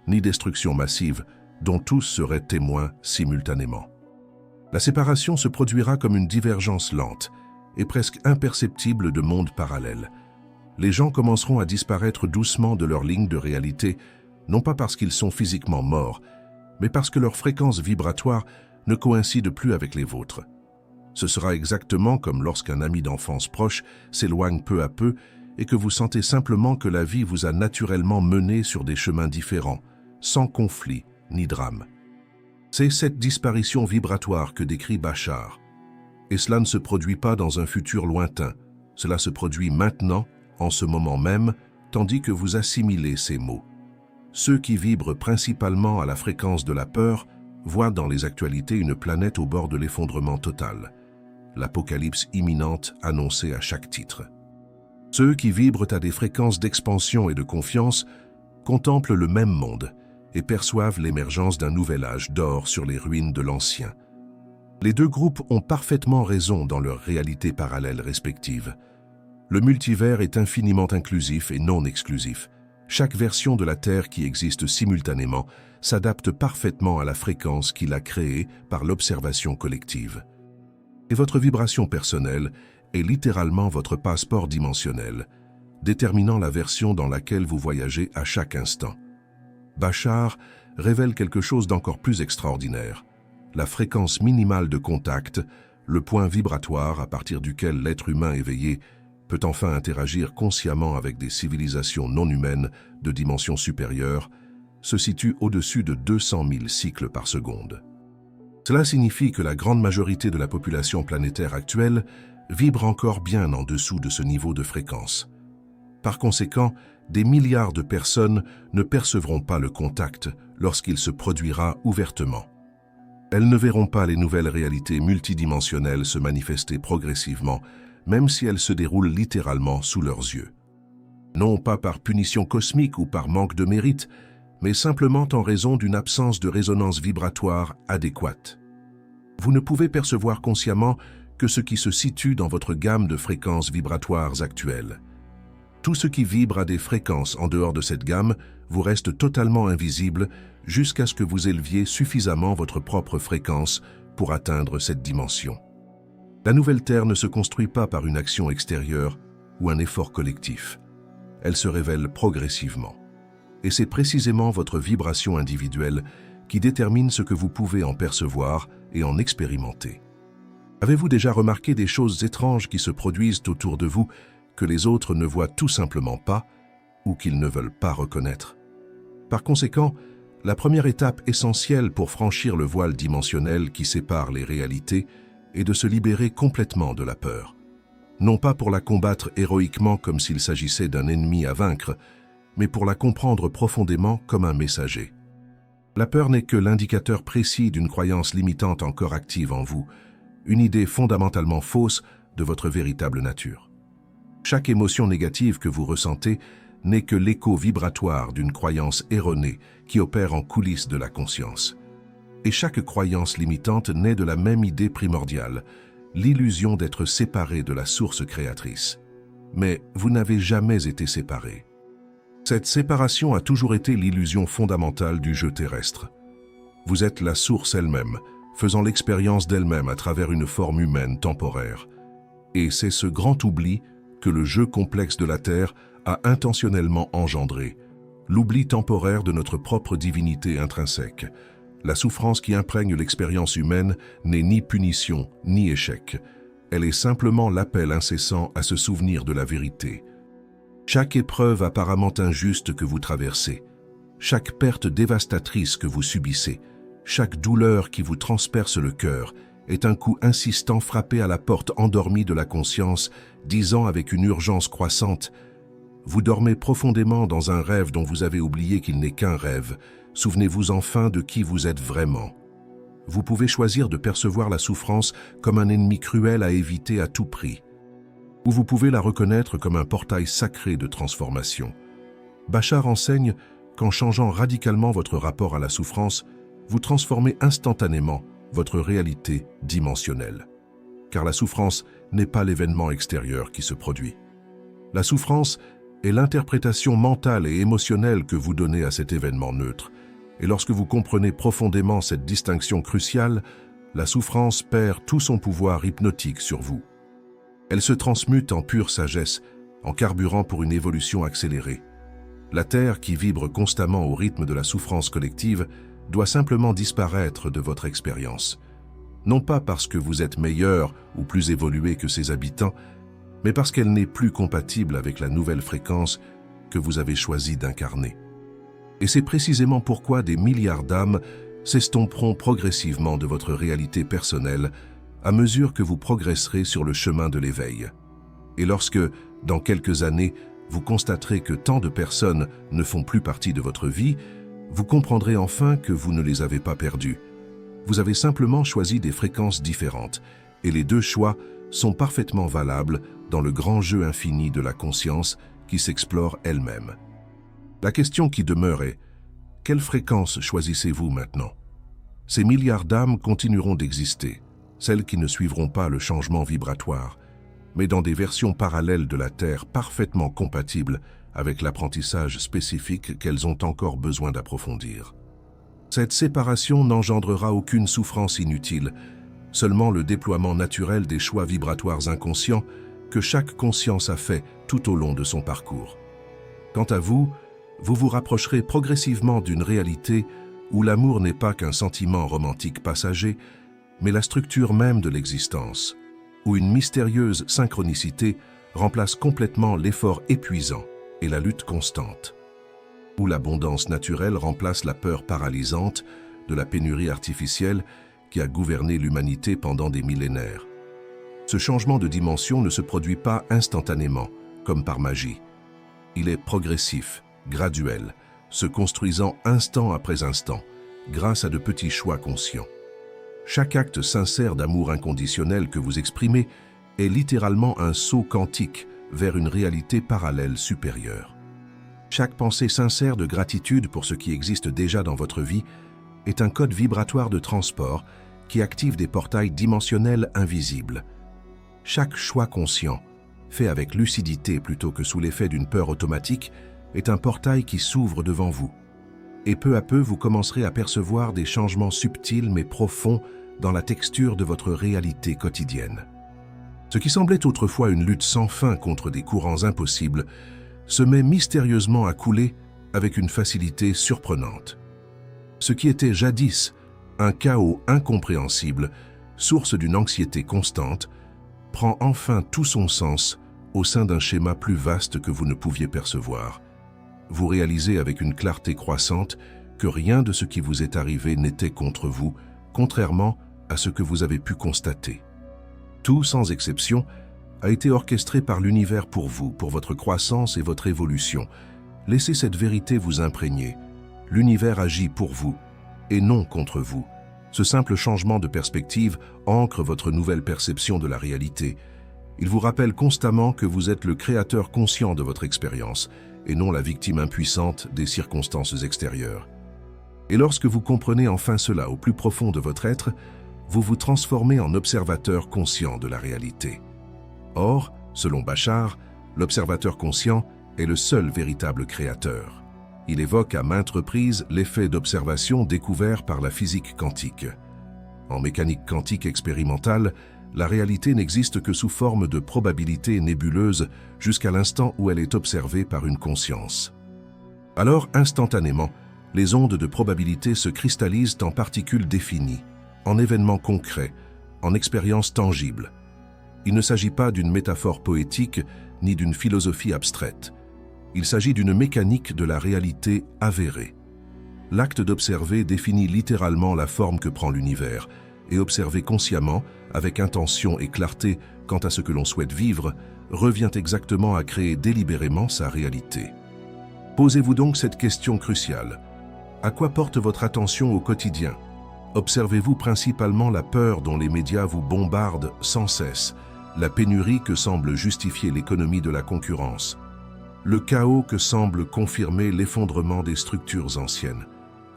ni destruction massive dont tous seraient témoins simultanément. La séparation se produira comme une divergence lente et presque imperceptible de mondes parallèles. Les gens commenceront à disparaître doucement de leur ligne de réalité, non pas parce qu'ils sont physiquement morts, mais parce que leurs fréquences vibratoires ne coïncident plus avec les vôtres. Ce sera exactement comme lorsqu'un ami d'enfance proche s'éloigne peu à peu et que vous sentez simplement que la vie vous a naturellement mené sur des chemins différents, sans conflit ni drame. C'est cette disparition vibratoire que décrit Bashar. Et cela ne se produit pas dans un futur lointain, cela se produit maintenant, en ce moment même, tandis que vous assimilez ces mots. Ceux qui vibrent principalement à la fréquence de la peur voient dans les actualités une planète au bord de l'effondrement total, l'apocalypse imminente annoncée à chaque titre. Ceux qui vibrent à des fréquences d'expansion et de confiance contemplent le même monde et perçoivent l'émergence d'un nouvel âge d'or sur les ruines de l'ancien. Les deux groupes ont parfaitement raison dans leurs réalités parallèles respectives. Le multivers est infiniment inclusif et non exclusif. Chaque version de la Terre qui existe simultanément s'adapte parfaitement à la fréquence qu'il a créée par l'observation collective. Et votre vibration personnelle est littéralement votre passeport dimensionnel, déterminant la version dans laquelle vous voyagez à chaque instant. Bashar révèle quelque chose d'encore plus extraordinaire. La fréquence minimale de contact, le point vibratoire à partir duquel l'être humain éveillé peut enfin interagir consciemment avec des civilisations non humaines de dimension supérieure, se situe au-dessus de 200 000 cycles par seconde. Cela signifie que la grande majorité de la population planétaire actuelle vibre encore bien en dessous de ce niveau de fréquence. Par conséquent, des milliards de personnes ne percevront pas le contact lorsqu'il se produira ouvertement. Elles ne verront pas les nouvelles réalités multidimensionnelles se manifester progressivement, même si elles se déroulent littéralement sous leurs yeux. Non pas par punition cosmique ou par manque de mérite, mais simplement en raison d'une absence de résonance vibratoire adéquate. Vous ne pouvez percevoir consciemment que ce qui se situe dans votre gamme de fréquences vibratoires actuelles. Tout ce qui vibre à des fréquences en dehors de cette gamme vous reste totalement invisible jusqu'à ce que vous éleviez suffisamment votre propre fréquence pour atteindre cette dimension. La nouvelle Terre ne se construit pas par une action extérieure ou un effort collectif. Elle se révèle progressivement. Et c'est précisément votre vibration individuelle qui détermine ce que vous pouvez en percevoir et en expérimenter. Avez-vous déjà remarqué des choses étranges qui se produisent autour de vous que les autres ne voient tout simplement pas ou qu'ils ne veulent pas reconnaître? Par conséquent, la première étape essentielle pour franchir le voile dimensionnel qui sépare les réalités est de se libérer complètement de la peur. Non pas pour la combattre héroïquement comme s'il s'agissait d'un ennemi à vaincre, mais pour la comprendre profondément comme un messager. La peur n'est que l'indicateur précis d'une croyance limitante encore active en vous, une idée fondamentalement fausse de votre véritable nature. Chaque émotion négative que vous ressentez n'est que l'écho vibratoire d'une croyance erronée qui opère en coulisses de la conscience. Et chaque croyance limitante naît de la même idée primordiale, l'illusion d'être séparé de la source créatrice. Mais vous n'avez jamais été séparé. Cette séparation a toujours été l'illusion fondamentale du jeu terrestre. Vous êtes la source elle-même, faisant l'expérience d'elle-même à travers une forme humaine temporaire. Et c'est ce grand oubli que le jeu complexe de la Terre a intentionnellement engendré, l'oubli temporaire de notre propre divinité intrinsèque, La souffrance qui imprègne l'expérience humaine n'est ni punition, ni échec. Elle est simplement l'appel incessant à se souvenir de la vérité. Chaque épreuve apparemment injuste que vous traversez, chaque perte dévastatrice que vous subissez, chaque douleur qui vous transperce le cœur est un coup insistant frappé à la porte endormie de la conscience, disant avec une urgence croissante « Vous dormez profondément dans un rêve dont vous avez oublié qu'il n'est qu'un rêve. Souvenez-vous enfin de qui vous êtes vraiment. » Vous pouvez choisir de percevoir la souffrance comme un ennemi cruel à éviter à tout prix. Ou vous pouvez la reconnaître comme un portail sacré de transformation. Bashar enseigne qu'en changeant radicalement votre rapport à la souffrance, vous transformez instantanément votre réalité dimensionnelle. Car la souffrance n'est pas l'événement extérieur qui se produit. La souffrance est l'interprétation mentale et émotionnelle que vous donnez à cet événement neutre. Et lorsque vous comprenez profondément cette distinction cruciale, la souffrance perd tout son pouvoir hypnotique sur vous. Elle se transmute en pure sagesse, en carburant pour une évolution accélérée. La Terre, qui vibre constamment au rythme de la souffrance collective, doit simplement disparaître de votre expérience. Non pas parce que vous êtes meilleur ou plus évolué que ses habitants, mais parce qu'elle n'est plus compatible avec la nouvelle fréquence que vous avez choisi d'incarner. Et c'est précisément pourquoi des milliards d'âmes s'estomperont progressivement de votre réalité personnelle à mesure que vous progresserez sur le chemin de l'éveil. Et lorsque, dans quelques années, vous constaterez que tant de personnes ne font plus partie de votre vie, vous comprendrez enfin que vous ne les avez pas perdues. Vous avez simplement choisi des fréquences différentes, et les deux choix sont parfaitement valables dans le grand jeu infini de la conscience qui s'explore elle-même. La question qui demeure est, quelle fréquence choisissez-vous maintenant? Ces milliards d'âmes continueront d'exister, celles qui ne suivront pas le changement vibratoire, mais dans des versions parallèles de la Terre parfaitement compatibles avec l'apprentissage spécifique qu'elles ont encore besoin d'approfondir. Cette séparation n'engendrera aucune souffrance inutile, seulement le déploiement naturel des choix vibratoires inconscients que chaque conscience a fait tout au long de son parcours. Quant à vous, vous vous rapprocherez progressivement d'une réalité où l'amour n'est pas qu'un sentiment romantique passager, mais la structure même de l'existence, où une mystérieuse synchronicité remplace complètement l'effort épuisant et la lutte constante, où l'abondance naturelle remplace la peur paralysante de la pénurie artificielle qui a gouverné l'humanité pendant des millénaires. Ce changement de dimension ne se produit pas instantanément, comme par magie. Il est progressif, graduel, se construisant instant après instant, grâce à de petits choix conscients. Chaque acte sincère d'amour inconditionnel que vous exprimez est littéralement un saut quantique vers une réalité parallèle supérieure. Chaque pensée sincère de gratitude pour ce qui existe déjà dans votre vie est un code vibratoire de transport qui active des portails dimensionnels invisibles. Chaque choix conscient, fait avec lucidité plutôt que sous l'effet d'une peur automatique, est un portail qui s'ouvre devant vous. Et peu à peu, vous commencerez à percevoir des changements subtils mais profonds dans la texture de votre réalité quotidienne. Ce qui semblait autrefois une lutte sans fin contre des courants impossibles se met mystérieusement à couler avec une facilité surprenante. Ce qui était jadis un chaos incompréhensible, source d'une anxiété constante, prend enfin tout son sens au sein d'un schéma plus vaste que vous ne pouviez percevoir. Vous réalisez avec une clarté croissante que rien de ce qui vous est arrivé n'était contre vous, contrairement à ce que vous avez pu constater. Tout, sans exception, a été orchestré par l'univers pour vous, pour votre croissance et votre évolution. Laissez cette vérité vous imprégner. L'univers agit pour vous, et non contre vous. Ce simple changement de perspective ancre votre nouvelle perception de la réalité. Il vous rappelle constamment que vous êtes le créateur conscient de votre expérience, et non la victime impuissante des circonstances extérieures. Et lorsque vous comprenez enfin cela au plus profond de votre être, vous vous transformez en observateur conscient de la réalité. Or, selon Bashar, l'observateur conscient est le seul véritable créateur. Il évoque à maintes reprises l'effet d'observation découvert par la physique quantique. En mécanique quantique expérimentale, la réalité n'existe que sous forme de probabilité nébuleuse jusqu'à l'instant où elle est observée par une conscience. Alors, instantanément, Les ondes de probabilité se cristallisent en particules définies, en événements concrets, en expériences tangibles. Il ne s'agit pas d'une métaphore poétique ni d'une philosophie abstraite. Il s'agit d'une mécanique de la réalité avérée. L'acte d'observer définit littéralement la forme que prend l'univers, et observer consciemment, avec intention et clarté quant à ce que l'on souhaite vivre, revient exactement à créer délibérément sa réalité. Posez-vous donc cette question cruciale. À quoi porte votre attention au quotidien? Observez-vous principalement la peur dont les médias vous bombardent sans cesse, la pénurie que semble justifier l'économie de la concurrence, le chaos que semble confirmer l'effondrement des structures anciennes,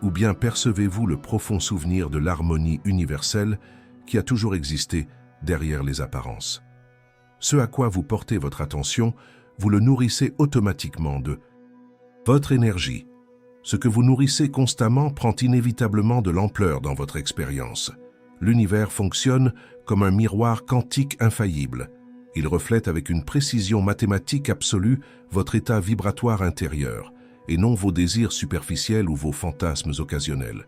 ou bien percevez-vous le profond souvenir de l'harmonie universelle qui a toujours existé derrière les apparences? Ce à quoi vous portez votre attention, vous le nourrissez automatiquement de votre énergie. Ce que vous nourrissez constamment prend inévitablement de l'ampleur dans votre expérience. L'univers fonctionne comme un miroir quantique infaillible. Il reflète avec une précision mathématique absolue votre état vibratoire intérieur, et non vos désirs superficiels ou vos fantasmes occasionnels.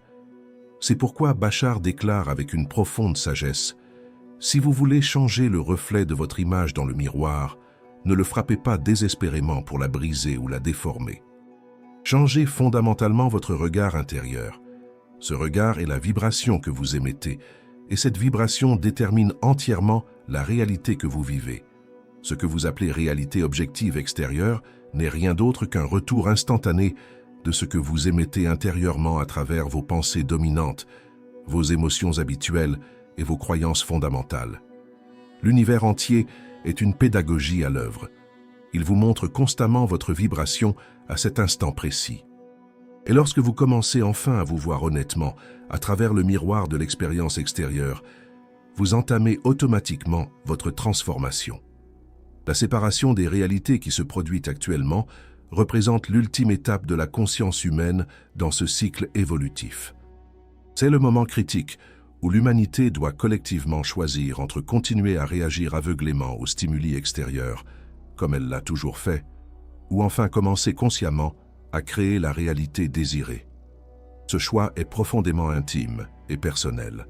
C'est pourquoi Bashar déclare avec une profonde sagesse: « Si vous voulez changer le reflet de votre image dans le miroir, ne le frappez pas désespérément pour la briser ou la déformer. Changez fondamentalement votre regard intérieur. Ce regard est la vibration que vous émettez, et cette vibration détermine entièrement la réalité que vous vivez. Ce que vous appelez réalité objective extérieure n'est rien d'autre qu'un retour instantané de ce que vous émettez intérieurement à travers vos pensées dominantes, vos émotions habituelles et vos croyances fondamentales. L'univers entier est une pédagogie à l'œuvre. Il vous montre constamment votre vibration à cet instant précis. Et lorsque vous commencez enfin à vous voir honnêtement à travers le miroir de l'expérience extérieure, vous entamez automatiquement votre transformation. La séparation des réalités qui se produit actuellement représente l'ultime étape de la conscience humaine dans ce cycle évolutif. C'est le moment critique où l'humanité doit collectivement choisir entre continuer à réagir aveuglément aux stimuli extérieurs, comme elle l'a toujours fait, ou enfin commencer consciemment à créer la réalité désirée. Ce choix est profondément intime et personnel.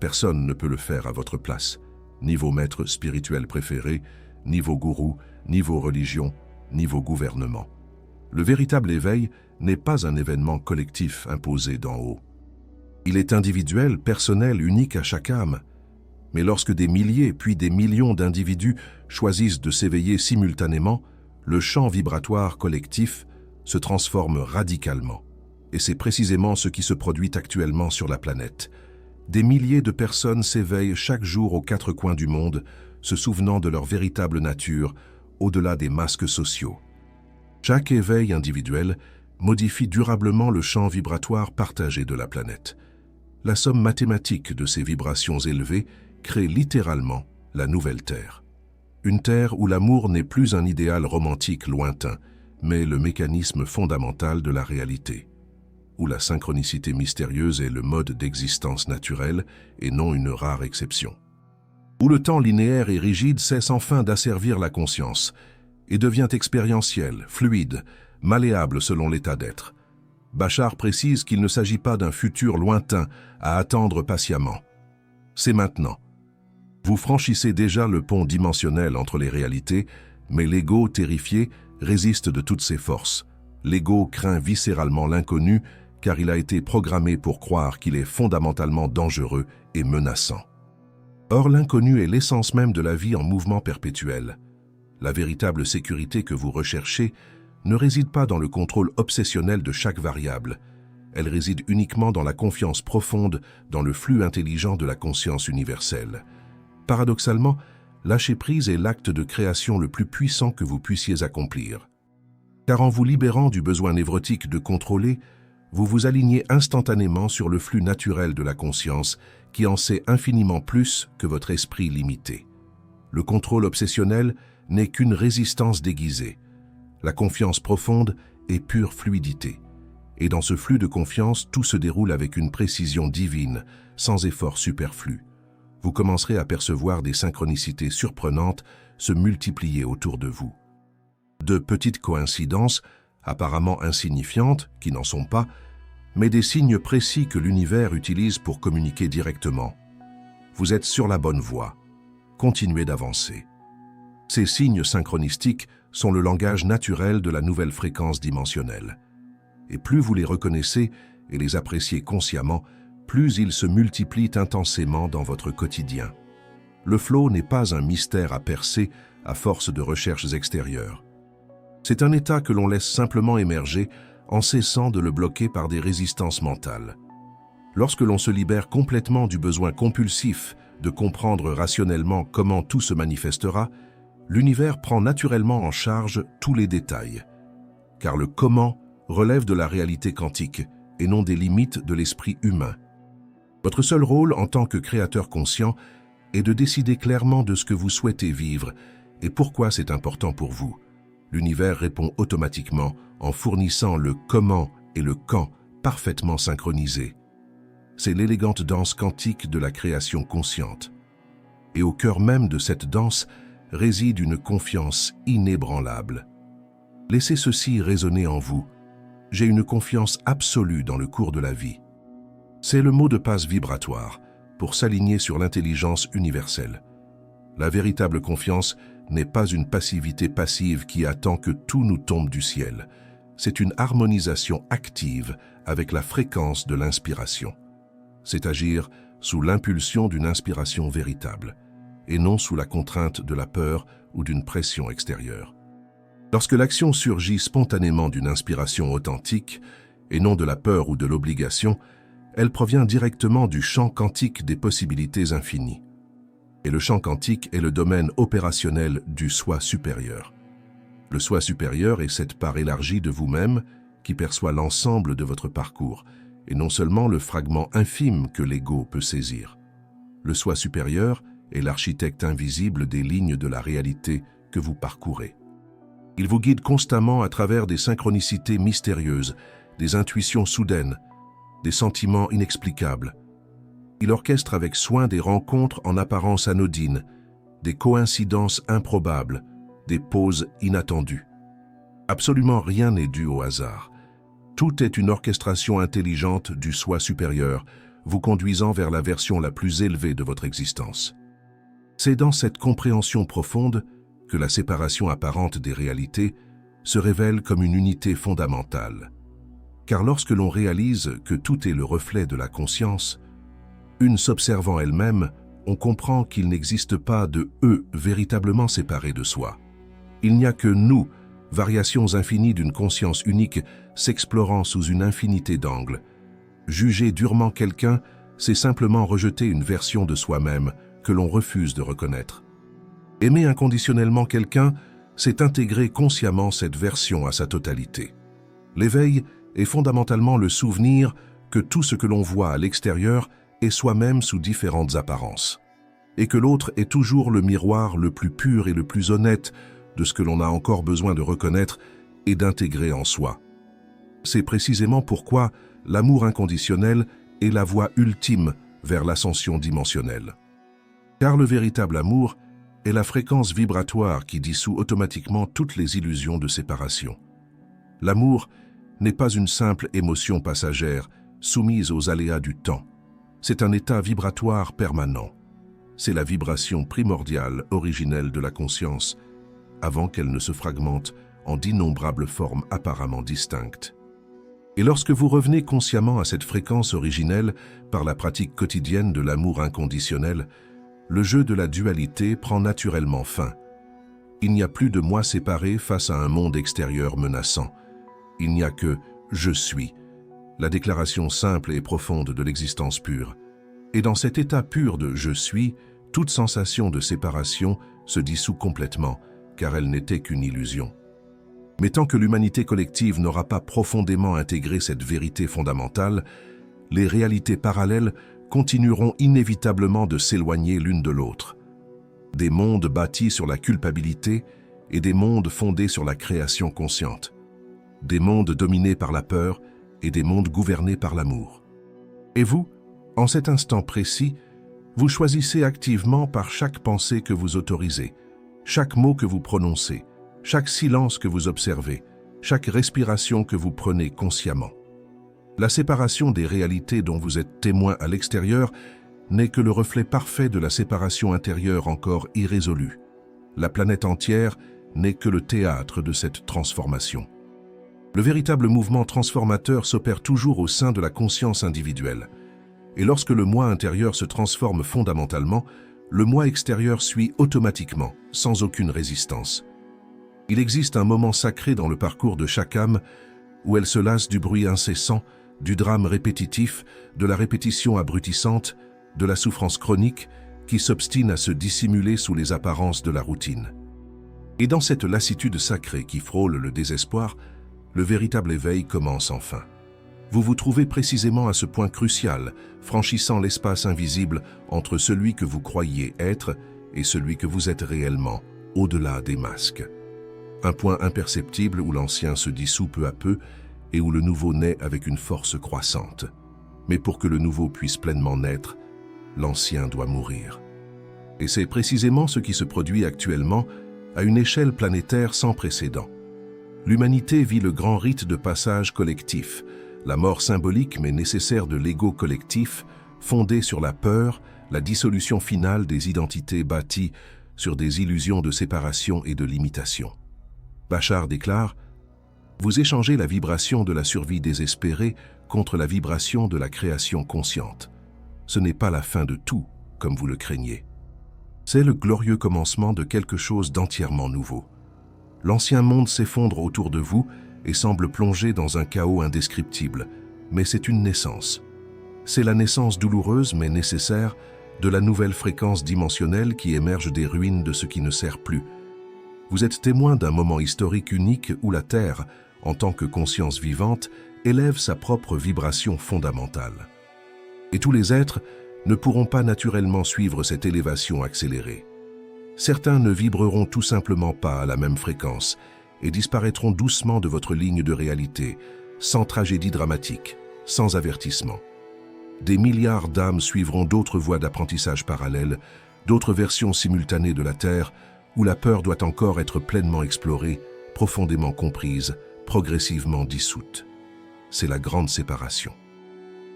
Personne ne peut le faire à votre place, ni vos maîtres spirituels préférés, ni vos gourous, ni vos religions, ni vos gouvernements. Le véritable éveil n'est pas un événement collectif imposé d'en haut. Il est individuel, personnel, unique à chaque âme. Mais lorsque des milliers puis des millions d'individus choisissent de s'éveiller simultanément, le champ vibratoire collectif se transforme radicalement. Et c'est précisément ce qui se produit actuellement sur la planète. Des milliers de personnes s'éveillent chaque jour aux quatre coins du monde, se souvenant de leur véritable nature, au-delà des masques sociaux. Chaque éveil individuel modifie durablement le champ vibratoire partagé de la planète. La somme mathématique de ces vibrations élevées crée littéralement la nouvelle Terre. Une Terre où l'amour n'est plus un idéal romantique lointain, mais le mécanisme fondamental de la réalité, où la synchronicité mystérieuse est le mode d'existence naturel et non une rare exception, où le temps linéaire et rigide cesse enfin d'asservir la conscience et devient expérientiel, fluide, malléable selon l'état d'être. Bashar précise qu'il ne s'agit pas d'un futur lointain à attendre patiemment. C'est maintenant. Vous franchissez déjà le pont dimensionnel entre les réalités, mais l'ego terrifié résiste de toutes ses forces. L'ego craint viscéralement l'inconnu car il a été programmé pour croire qu'il est fondamentalement dangereux et menaçant. Or, l'inconnu est l'essence même de la vie en mouvement perpétuel. La véritable sécurité que vous recherchez ne réside pas dans le contrôle obsessionnel de chaque variable. Elle réside uniquement dans la confiance profonde dans le flux intelligent de la conscience universelle. Paradoxalement, lâcher prise est l'acte de création le plus puissant que vous puissiez accomplir. Car en vous libérant du besoin névrotique de contrôler, vous vous alignez instantanément sur le flux naturel de la conscience qui en sait infiniment plus que votre esprit limité. Le contrôle obsessionnel n'est qu'une résistance déguisée. La confiance profonde est pure fluidité. Et dans ce flux de confiance, tout se déroule avec une précision divine, sans effort superflu. Vous commencerez à percevoir des synchronicités surprenantes se multiplier autour de vous. De petites coïncidences, apparemment insignifiantes, qui n'en sont pas, mais des signes précis que l'univers utilise pour communiquer directement. Vous êtes sur la bonne voie. Continuez d'avancer. Ces signes synchronistiques sont le langage naturel de la nouvelle fréquence dimensionnelle. Et plus vous les reconnaissez et les appréciez consciemment, plus ils se multiplient intensément dans votre quotidien. Le flow n'est pas un mystère à percer à force de recherches extérieures. C'est un état que l'on laisse simplement émerger en cessant de le bloquer par des résistances mentales. Lorsque l'on se libère complètement du besoin compulsif de comprendre rationnellement comment tout se manifestera, l'univers prend naturellement en charge tous les détails. Car le comment relève de la réalité quantique et non des limites de l'esprit humain. Votre seul rôle en tant que créateur conscient est de décider clairement de ce que vous souhaitez vivre et pourquoi c'est important pour vous. L'univers répond automatiquement en fournissant le comment et le quand parfaitement synchronisés. C'est l'élégante danse quantique de la création consciente. Et au cœur même de cette danse réside une confiance inébranlable. Laissez ceci résonner en vous. J'ai une confiance absolue dans le cours de la vie. C'est le mot de passe vibratoire pour s'aligner sur l'intelligence universelle. La véritable confiance n'est pas une passivité passive qui attend que tout nous tombe du ciel. C'est une harmonisation active avec la fréquence de l'inspiration. C'est agir sous l'impulsion d'une inspiration véritable, et non sous la contrainte de la peur ou d'une pression extérieure. Lorsque l'action surgit spontanément d'une inspiration authentique, et non de la peur ou de l'obligation, elle provient directement du champ quantique des possibilités infinies. Et le champ quantique est le domaine opérationnel du soi supérieur. Le soi supérieur est cette part élargie de vous-même qui perçoit l'ensemble de votre parcours, et non seulement le fragment infime que l'ego peut saisir. Le soi supérieur est l'architecte invisible des lignes de la réalité que vous parcourez. Il vous guide constamment à travers des synchronicités mystérieuses, des intuitions soudaines, des sentiments inexplicables. Il orchestre avec soin des rencontres en apparence anodines, des coïncidences improbables, des pauses inattendues. Absolument rien n'est dû au hasard. Tout est une orchestration intelligente du soi supérieur, vous conduisant vers la version la plus élevée de votre existence. C'est dans cette compréhension profonde que la séparation apparente des réalités se révèle comme une unité fondamentale. Car lorsque l'on réalise que tout est le reflet de la conscience, une s'observant elle-même, on comprend qu'il n'existe pas de « eux » véritablement séparés de soi. Il n'y a que nous, variations infinies d'une conscience unique s'explorant sous une infinité d'angles. Juger durement quelqu'un, c'est simplement rejeter une version de soi-même que l'on refuse de reconnaître. Aimer inconditionnellement quelqu'un, c'est intégrer consciemment cette version à sa totalité. L'éveil est fondamentalement le souvenir que tout ce que l'on voit à l'extérieur est soi-même sous différentes apparences, et que l'autre est toujours le miroir le plus pur et le plus honnête de ce que l'on a encore besoin de reconnaître et d'intégrer en soi. C'est précisément pourquoi l'amour inconditionnel est la voie ultime vers l'ascension dimensionnelle. Car le véritable amour est la fréquence vibratoire qui dissout automatiquement toutes les illusions de séparation. L'amour n'est pas une simple émotion passagère soumise aux aléas du temps. C'est un état vibratoire permanent. C'est la vibration primordiale, originelle de la conscience, avant qu'elle ne se fragmente en d'innombrables formes apparemment distinctes. Et lorsque vous revenez consciemment à cette fréquence originelle par la pratique quotidienne de l'amour inconditionnel, le jeu de la dualité prend naturellement fin. Il n'y a plus de moi séparé face à un monde extérieur menaçant. Il n'y a que « je suis », la déclaration simple et profonde de l'existence pure. Et dans cet état pur de « je suis », toute sensation de séparation se dissout complètement, car elle n'était qu'une illusion. Mais tant que l'humanité collective n'aura pas profondément intégré cette vérité fondamentale, les réalités parallèles continueront inévitablement de s'éloigner l'une de l'autre. Des mondes bâtis sur la culpabilité et des mondes fondés sur la création consciente. Des mondes dominés par la peur et des mondes gouvernés par l'amour. Et vous, en cet instant précis, vous choisissez activement par chaque pensée que vous autorisez, chaque mot que vous prononcez, chaque silence que vous observez, chaque respiration que vous prenez consciemment. La séparation des réalités dont vous êtes témoin à l'extérieur n'est que le reflet parfait de la séparation intérieure encore irrésolue. La planète entière n'est que le théâtre de cette transformation. Le véritable mouvement transformateur s'opère toujours au sein de la conscience individuelle. Et lorsque le moi intérieur se transforme fondamentalement, le moi extérieur suit automatiquement, sans aucune résistance. Il existe un moment sacré dans le parcours de chaque âme où elle se lasse du bruit incessant, du drame répétitif, de la répétition abrutissante, de la souffrance chronique qui s'obstine à se dissimuler sous les apparences de la routine. Et dans cette lassitude sacrée qui frôle le désespoir, le véritable éveil commence enfin. Vous vous trouvez précisément à ce point crucial, franchissant l'espace invisible entre celui que vous croyez être et celui que vous êtes réellement, au-delà des masques. Un point imperceptible où l'ancien se dissout peu à peu et où le nouveau naît avec une force croissante. Mais pour que le nouveau puisse pleinement naître, l'ancien doit mourir. Et c'est précisément ce qui se produit actuellement à une échelle planétaire sans précédent. L'humanité vit le grand rite de passage collectif, la mort symbolique mais nécessaire de l'ego collectif, fondé sur la peur, la dissolution finale des identités bâties sur des illusions de séparation et de limitation. Bachar déclare « Vous échangez la vibration de la survie désespérée contre la vibration de la création consciente. Ce n'est pas la fin de tout, comme vous le craignez. C'est le glorieux commencement de quelque chose d'entièrement nouveau. L'ancien monde s'effondre autour de vous et semble plongé dans un chaos indescriptible, mais c'est une naissance. C'est la naissance douloureuse mais nécessaire de la nouvelle fréquence dimensionnelle qui émerge des ruines de ce qui ne sert plus. Vous êtes témoin d'un moment historique unique où la Terre, en tant que conscience vivante, élève sa propre vibration fondamentale. Et tous les êtres ne pourront pas naturellement suivre cette élévation accélérée. Certains ne vibreront tout simplement pas à la même fréquence et disparaîtront doucement de votre ligne de réalité, sans tragédie dramatique, sans avertissement. Des milliards d'âmes suivront d'autres voies d'apprentissage parallèles, d'autres versions simultanées de la Terre, où la peur doit encore être pleinement explorée, profondément comprise, progressivement dissoute. C'est la grande séparation.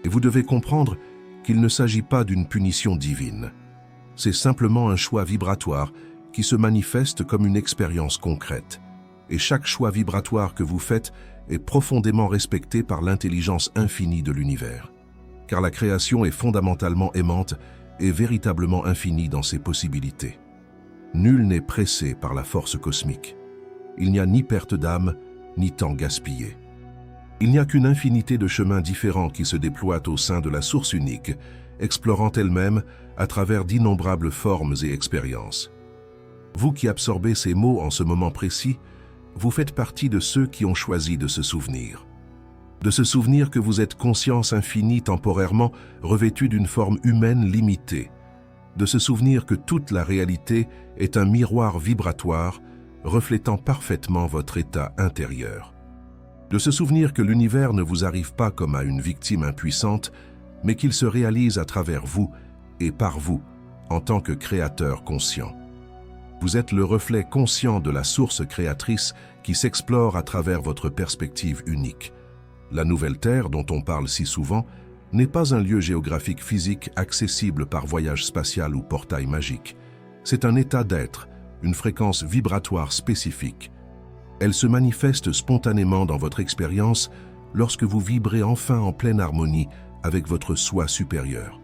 Et vous devez comprendre qu'il ne s'agit pas d'une punition divine. C'est simplement un choix vibratoire qui se manifeste comme une expérience concrète. Et chaque choix vibratoire que vous faites est profondément respecté par l'intelligence infinie de l'univers. Car la création est fondamentalement aimante et véritablement infinie dans ses possibilités. Nul n'est pressé par la force cosmique. Il n'y a ni perte d'âme, ni temps gaspillé. Il n'y a qu'une infinité de chemins différents qui se déploient au sein de la source unique, explorant elle-même à travers d'innombrables formes et expériences. Vous qui absorbez ces mots en ce moment précis, vous faites partie de ceux qui ont choisi de se souvenir. De se souvenir que vous êtes conscience infinie temporairement revêtue d'une forme humaine limitée. De se souvenir que toute la réalité est un miroir vibratoire reflétant parfaitement votre état intérieur. De se souvenir que l'univers ne vous arrive pas comme à une victime impuissante, mais qu'il se réalise à travers vous et par vous, en tant que créateur conscient. Vous êtes le reflet conscient de la source créatrice qui s'explore à travers votre perspective unique. La nouvelle Terre, dont on parle si souvent, n'est pas un lieu géographique physique accessible par voyage spatial ou portail magique. C'est un état d'être, une fréquence vibratoire spécifique. Elle se manifeste spontanément dans votre expérience lorsque vous vibrez enfin en pleine harmonie avec votre soi supérieur.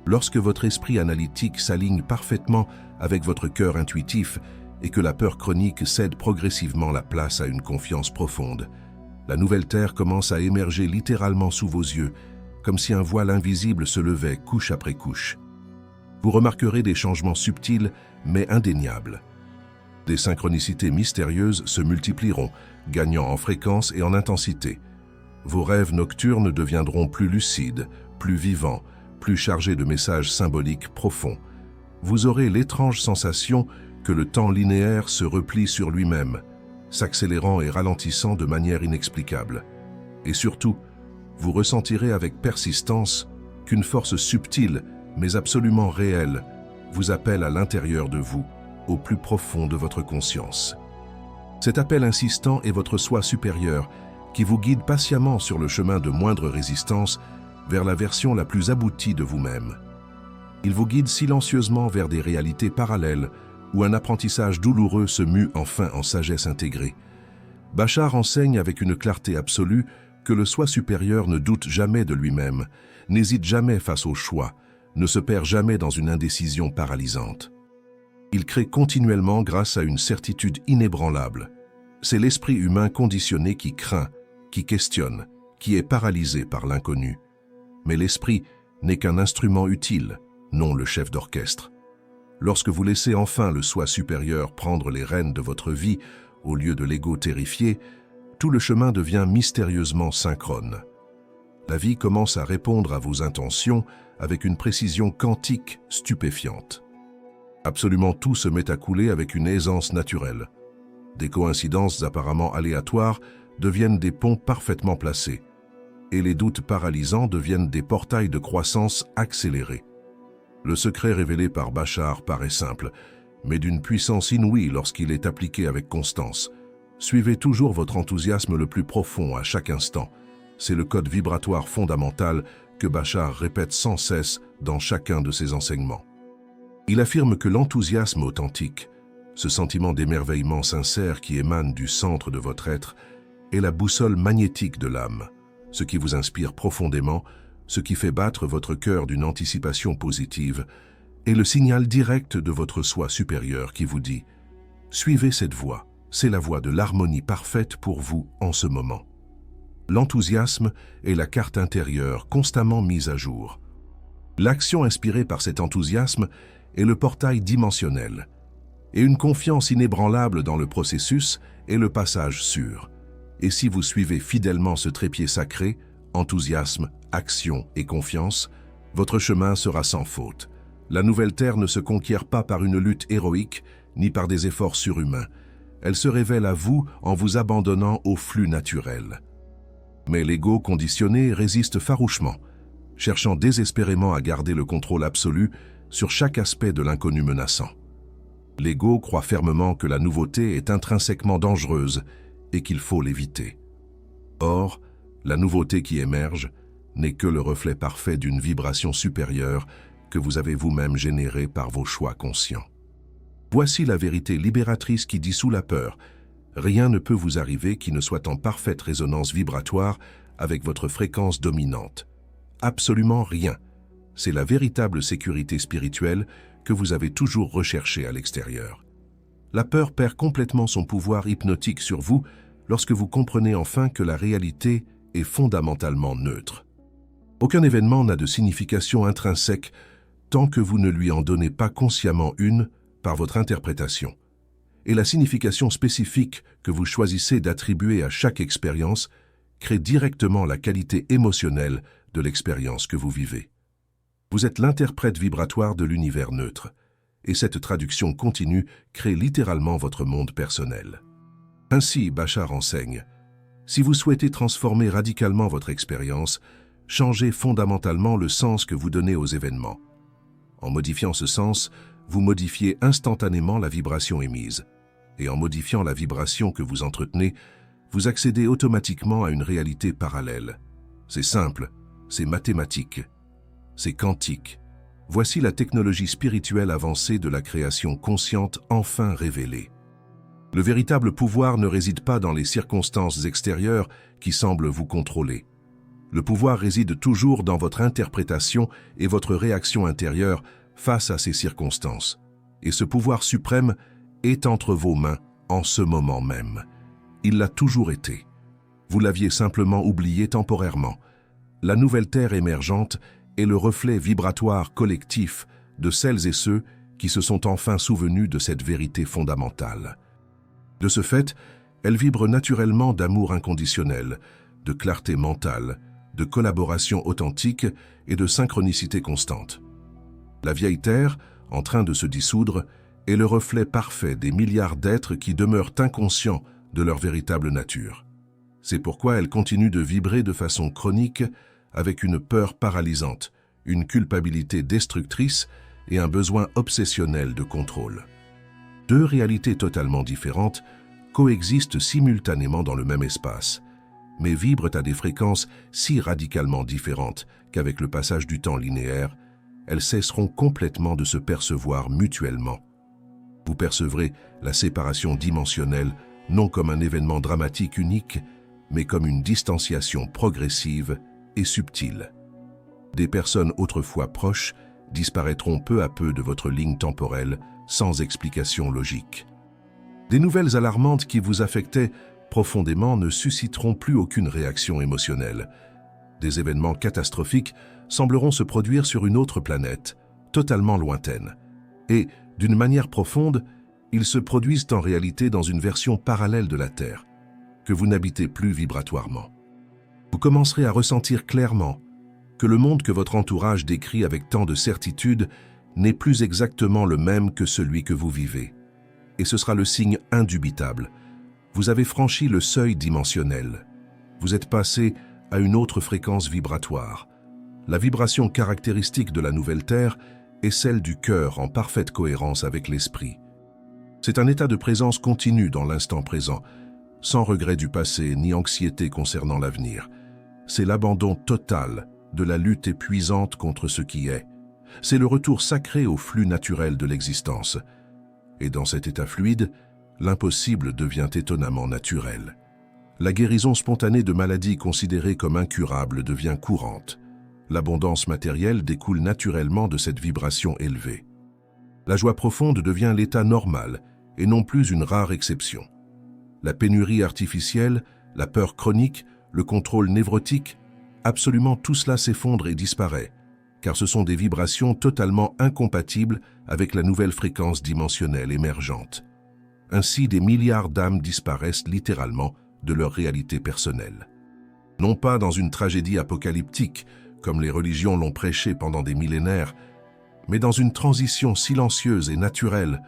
Lorsque votre esprit analytique s'aligne parfaitement avec votre cœur intuitif et que la peur chronique cède progressivement la place à une confiance profonde, la nouvelle Terre commence à émerger littéralement sous vos yeux, comme si un voile invisible se levait couche après couche. Vous remarquerez des changements subtils mais indéniables. Des synchronicités mystérieuses se multiplieront, gagnant en fréquence et en intensité. Vos rêves nocturnes deviendront plus lucides, plus vivants, plus chargés de messages symboliques profonds. Vous aurez l'étrange sensation que le temps linéaire se replie sur lui-même, s'accélérant et ralentissant de manière inexplicable. Et surtout, vous ressentirez avec persistance qu'une force subtile, mais absolument réelle, vous appelle à l'intérieur de vous, au plus profond de votre conscience. Cet appel insistant est votre soi supérieur, qui vous guide patiemment sur le chemin de moindre résistance vers la version la plus aboutie de vous-même. Il vous guide silencieusement vers des réalités parallèles où un apprentissage douloureux se mue enfin en sagesse intégrée. Bashar enseigne avec une clarté absolue que le soi supérieur ne doute jamais de lui-même, n'hésite jamais face au choix, ne se perd jamais dans une indécision paralysante. Il crée continuellement grâce à une certitude inébranlable. C'est l'esprit humain conditionné qui craint, qui questionne, qui est paralysé par l'inconnu. Mais l'esprit n'est qu'un instrument utile, non le chef d'orchestre. Lorsque vous laissez enfin le soi supérieur prendre les rênes de votre vie au lieu de l'ego terrifié, tout le chemin devient mystérieusement synchrone. La vie commence à répondre à vos intentions avec une précision quantique stupéfiante. Absolument tout se met à couler avec une aisance naturelle. Des coïncidences apparemment aléatoires deviennent des ponts parfaitement placés, et les doutes paralysants deviennent des portails de croissance accélérés. Le secret révélé par Bashar paraît simple, mais d'une puissance inouïe lorsqu'il est appliqué avec constance. Suivez toujours votre enthousiasme le plus profond à chaque instant. C'est le code vibratoire fondamental que Bashar répète sans cesse dans chacun de ses enseignements. Il affirme que l'enthousiasme authentique, ce sentiment d'émerveillement sincère qui émane du centre de votre être, est la boussole magnétique de l'âme, ce qui vous inspire profondément, ce qui fait battre votre cœur d'une anticipation positive, est le signal direct de votre soi supérieur qui vous dit « Suivez cette voie, c'est la voie de l'harmonie parfaite pour vous en ce moment. » L'enthousiasme est la carte intérieure constamment mise à jour. L'action inspirée par cet enthousiasme est le portail dimensionnel, et une confiance inébranlable dans le processus est le passage sûr. Et si vous suivez fidèlement ce trépied sacré, enthousiasme, action et confiance, votre chemin sera sans faute. La nouvelle terre ne se conquiert pas par une lutte héroïque, ni par des efforts surhumains. Elle se révèle à vous en vous abandonnant au flux naturel. Mais l'ego conditionné résiste farouchement, cherchant désespérément à garder le contrôle absolu sur chaque aspect de l'inconnu menaçant. L'ego croit fermement que la nouveauté est intrinsèquement dangereuse et qu'il faut l'éviter. Or, la nouveauté qui émerge n'est que le reflet parfait d'une vibration supérieure que vous avez vous-même générée par vos choix conscients. Voici la vérité libératrice qui dissout la peur. Rien ne peut vous arriver qui ne soit en parfaite résonance vibratoire avec votre fréquence dominante. Absolument rien. C'est la véritable sécurité spirituelle que vous avez toujours recherchée à l'extérieur. La peur perd complètement son pouvoir hypnotique sur vous lorsque vous comprenez enfin que la réalité est fondamentalement neutre. Aucun événement n'a de signification intrinsèque tant que vous ne lui en donnez pas consciemment une par votre interprétation. Et la signification spécifique que vous choisissez d'attribuer à chaque expérience crée directement la qualité émotionnelle de l'expérience que vous vivez. Vous êtes l'interprète vibratoire de l'univers neutre, et cette traduction continue crée littéralement votre monde personnel. Ainsi, Bashar enseigne, si vous souhaitez transformer radicalement votre expérience, changez fondamentalement le sens que vous donnez aux événements. En modifiant ce sens, vous modifiez instantanément la vibration émise. Et en modifiant la vibration que vous entretenez, vous accédez automatiquement à une réalité parallèle. C'est simple, c'est mathématique, c'est quantique. Voici la technologie spirituelle avancée de la création consciente enfin révélée. Le véritable pouvoir ne réside pas dans les circonstances extérieures qui semblent vous contrôler. Le pouvoir réside toujours dans votre interprétation et votre réaction intérieure face à ces circonstances. Et ce pouvoir suprême est entre vos mains en ce moment même. Il l'a toujours été. Vous l'aviez simplement oublié temporairement. La nouvelle Terre émergente est le reflet vibratoire collectif de celles et ceux qui se sont enfin souvenus de cette vérité fondamentale. De ce fait, elle vibre naturellement d'amour inconditionnel, de clarté mentale, de collaboration authentique et de synchronicité constante. La vieille Terre, en train de se dissoudre, est le reflet parfait des milliards d'êtres qui demeurent inconscients de leur véritable nature. C'est pourquoi elle continue de vibrer de façon chronique avec une peur paralysante, une culpabilité destructrice et un besoin obsessionnel de contrôle. Deux réalités totalement différentes coexistent simultanément dans le même espace, mais vibrent à des fréquences si radicalement différentes qu'avec le passage du temps linéaire, elles cesseront complètement de se percevoir mutuellement. Vous percevrez la séparation dimensionnelle non comme un événement dramatique unique, mais comme une distanciation progressive et subtile. Des personnes autrefois proches disparaîtront peu à peu de votre ligne temporelle sans explication logique. Des nouvelles alarmantes qui vous affectaient profondément ne susciteront plus aucune réaction émotionnelle. Des événements catastrophiques sembleront se produire sur une autre planète, totalement lointaine. Et, d'une manière profonde, ils se produisent en réalité dans une version parallèle de la Terre, que vous n'habitez plus vibratoirement. Vous commencerez à ressentir clairement que le monde que votre entourage décrit avec tant de certitude n'est plus exactement le même que celui que vous vivez. Et ce sera le signe indubitable. Vous avez franchi le seuil dimensionnel. Vous êtes passé à une autre fréquence vibratoire. La vibration caractéristique de la nouvelle Terre est celle du cœur en parfaite cohérence avec l'esprit. C'est un état de présence continu dans l'instant présent, sans regret du passé ni anxiété concernant l'avenir. C'est l'abandon total de la lutte épuisante contre ce qui est. C'est le retour sacré au flux naturel de l'existence. Et dans cet état fluide, l'impossible devient étonnamment naturel. La guérison spontanée de maladies considérées comme incurables devient courante. L'abondance matérielle découle naturellement de cette vibration élevée. La joie profonde devient l'état normal et non plus une rare exception. La pénurie artificielle, la peur chronique, le contrôle névrotique, absolument tout cela s'effondre et disparaît, car ce sont des vibrations totalement incompatibles avec la nouvelle fréquence dimensionnelle émergente. Ainsi, des milliards d'âmes disparaissent littéralement de leur réalité personnelle. Non pas dans une tragédie apocalyptique, comme les religions l'ont prêché pendant des millénaires, mais dans une transition silencieuse et naturelle,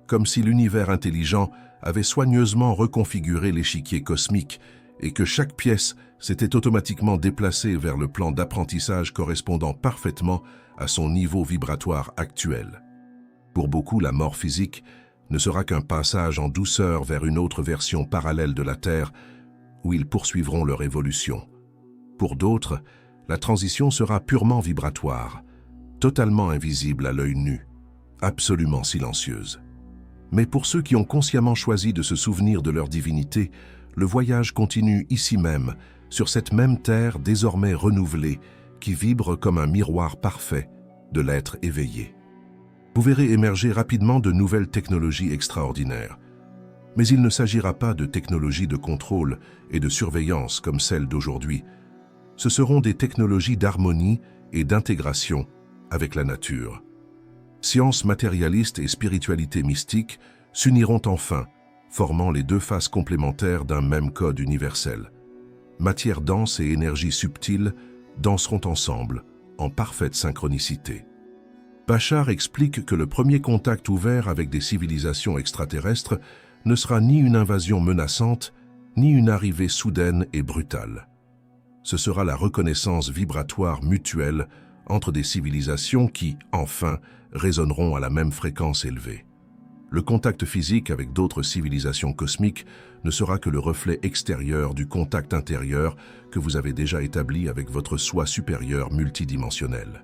comme si l'univers intelligent avait soigneusement reconfiguré l'échiquier cosmique et que chaque pièce s'était automatiquement déplacée vers le plan d'apprentissage correspondant parfaitement à son niveau vibratoire actuel. Pour beaucoup, la mort physique ne sera qu'un passage en douceur vers une autre version parallèle de la Terre où ils poursuivront leur évolution. Pour d'autres, la transition sera purement vibratoire, totalement invisible à l'œil nu, absolument silencieuse. Mais pour ceux qui ont consciemment choisi de se souvenir de leur divinité, le voyage continue ici même, sur cette même terre désormais renouvelée, qui vibre comme un miroir parfait de l'être éveillé. Vous verrez émerger rapidement de nouvelles technologies extraordinaires. Mais il ne s'agira pas de technologies de contrôle et de surveillance comme celles d'aujourd'hui. Ce seront des technologies d'harmonie et d'intégration avec la nature. Science matérialiste et spiritualité mystique s'uniront enfin, formant les deux faces complémentaires d'un même code universel. Matière dense et énergie subtile danseront ensemble, en parfaite synchronicité. Bashar explique que le premier contact ouvert avec des civilisations extraterrestres ne sera ni une invasion menaçante, ni une arrivée soudaine et brutale. Ce sera la reconnaissance vibratoire mutuelle entre des civilisations qui, enfin, résonneront à la même fréquence élevée. Le contact physique avec d'autres civilisations cosmiques ne sera que le reflet extérieur du contact intérieur que vous avez déjà établi avec votre soi supérieur multidimensionnel.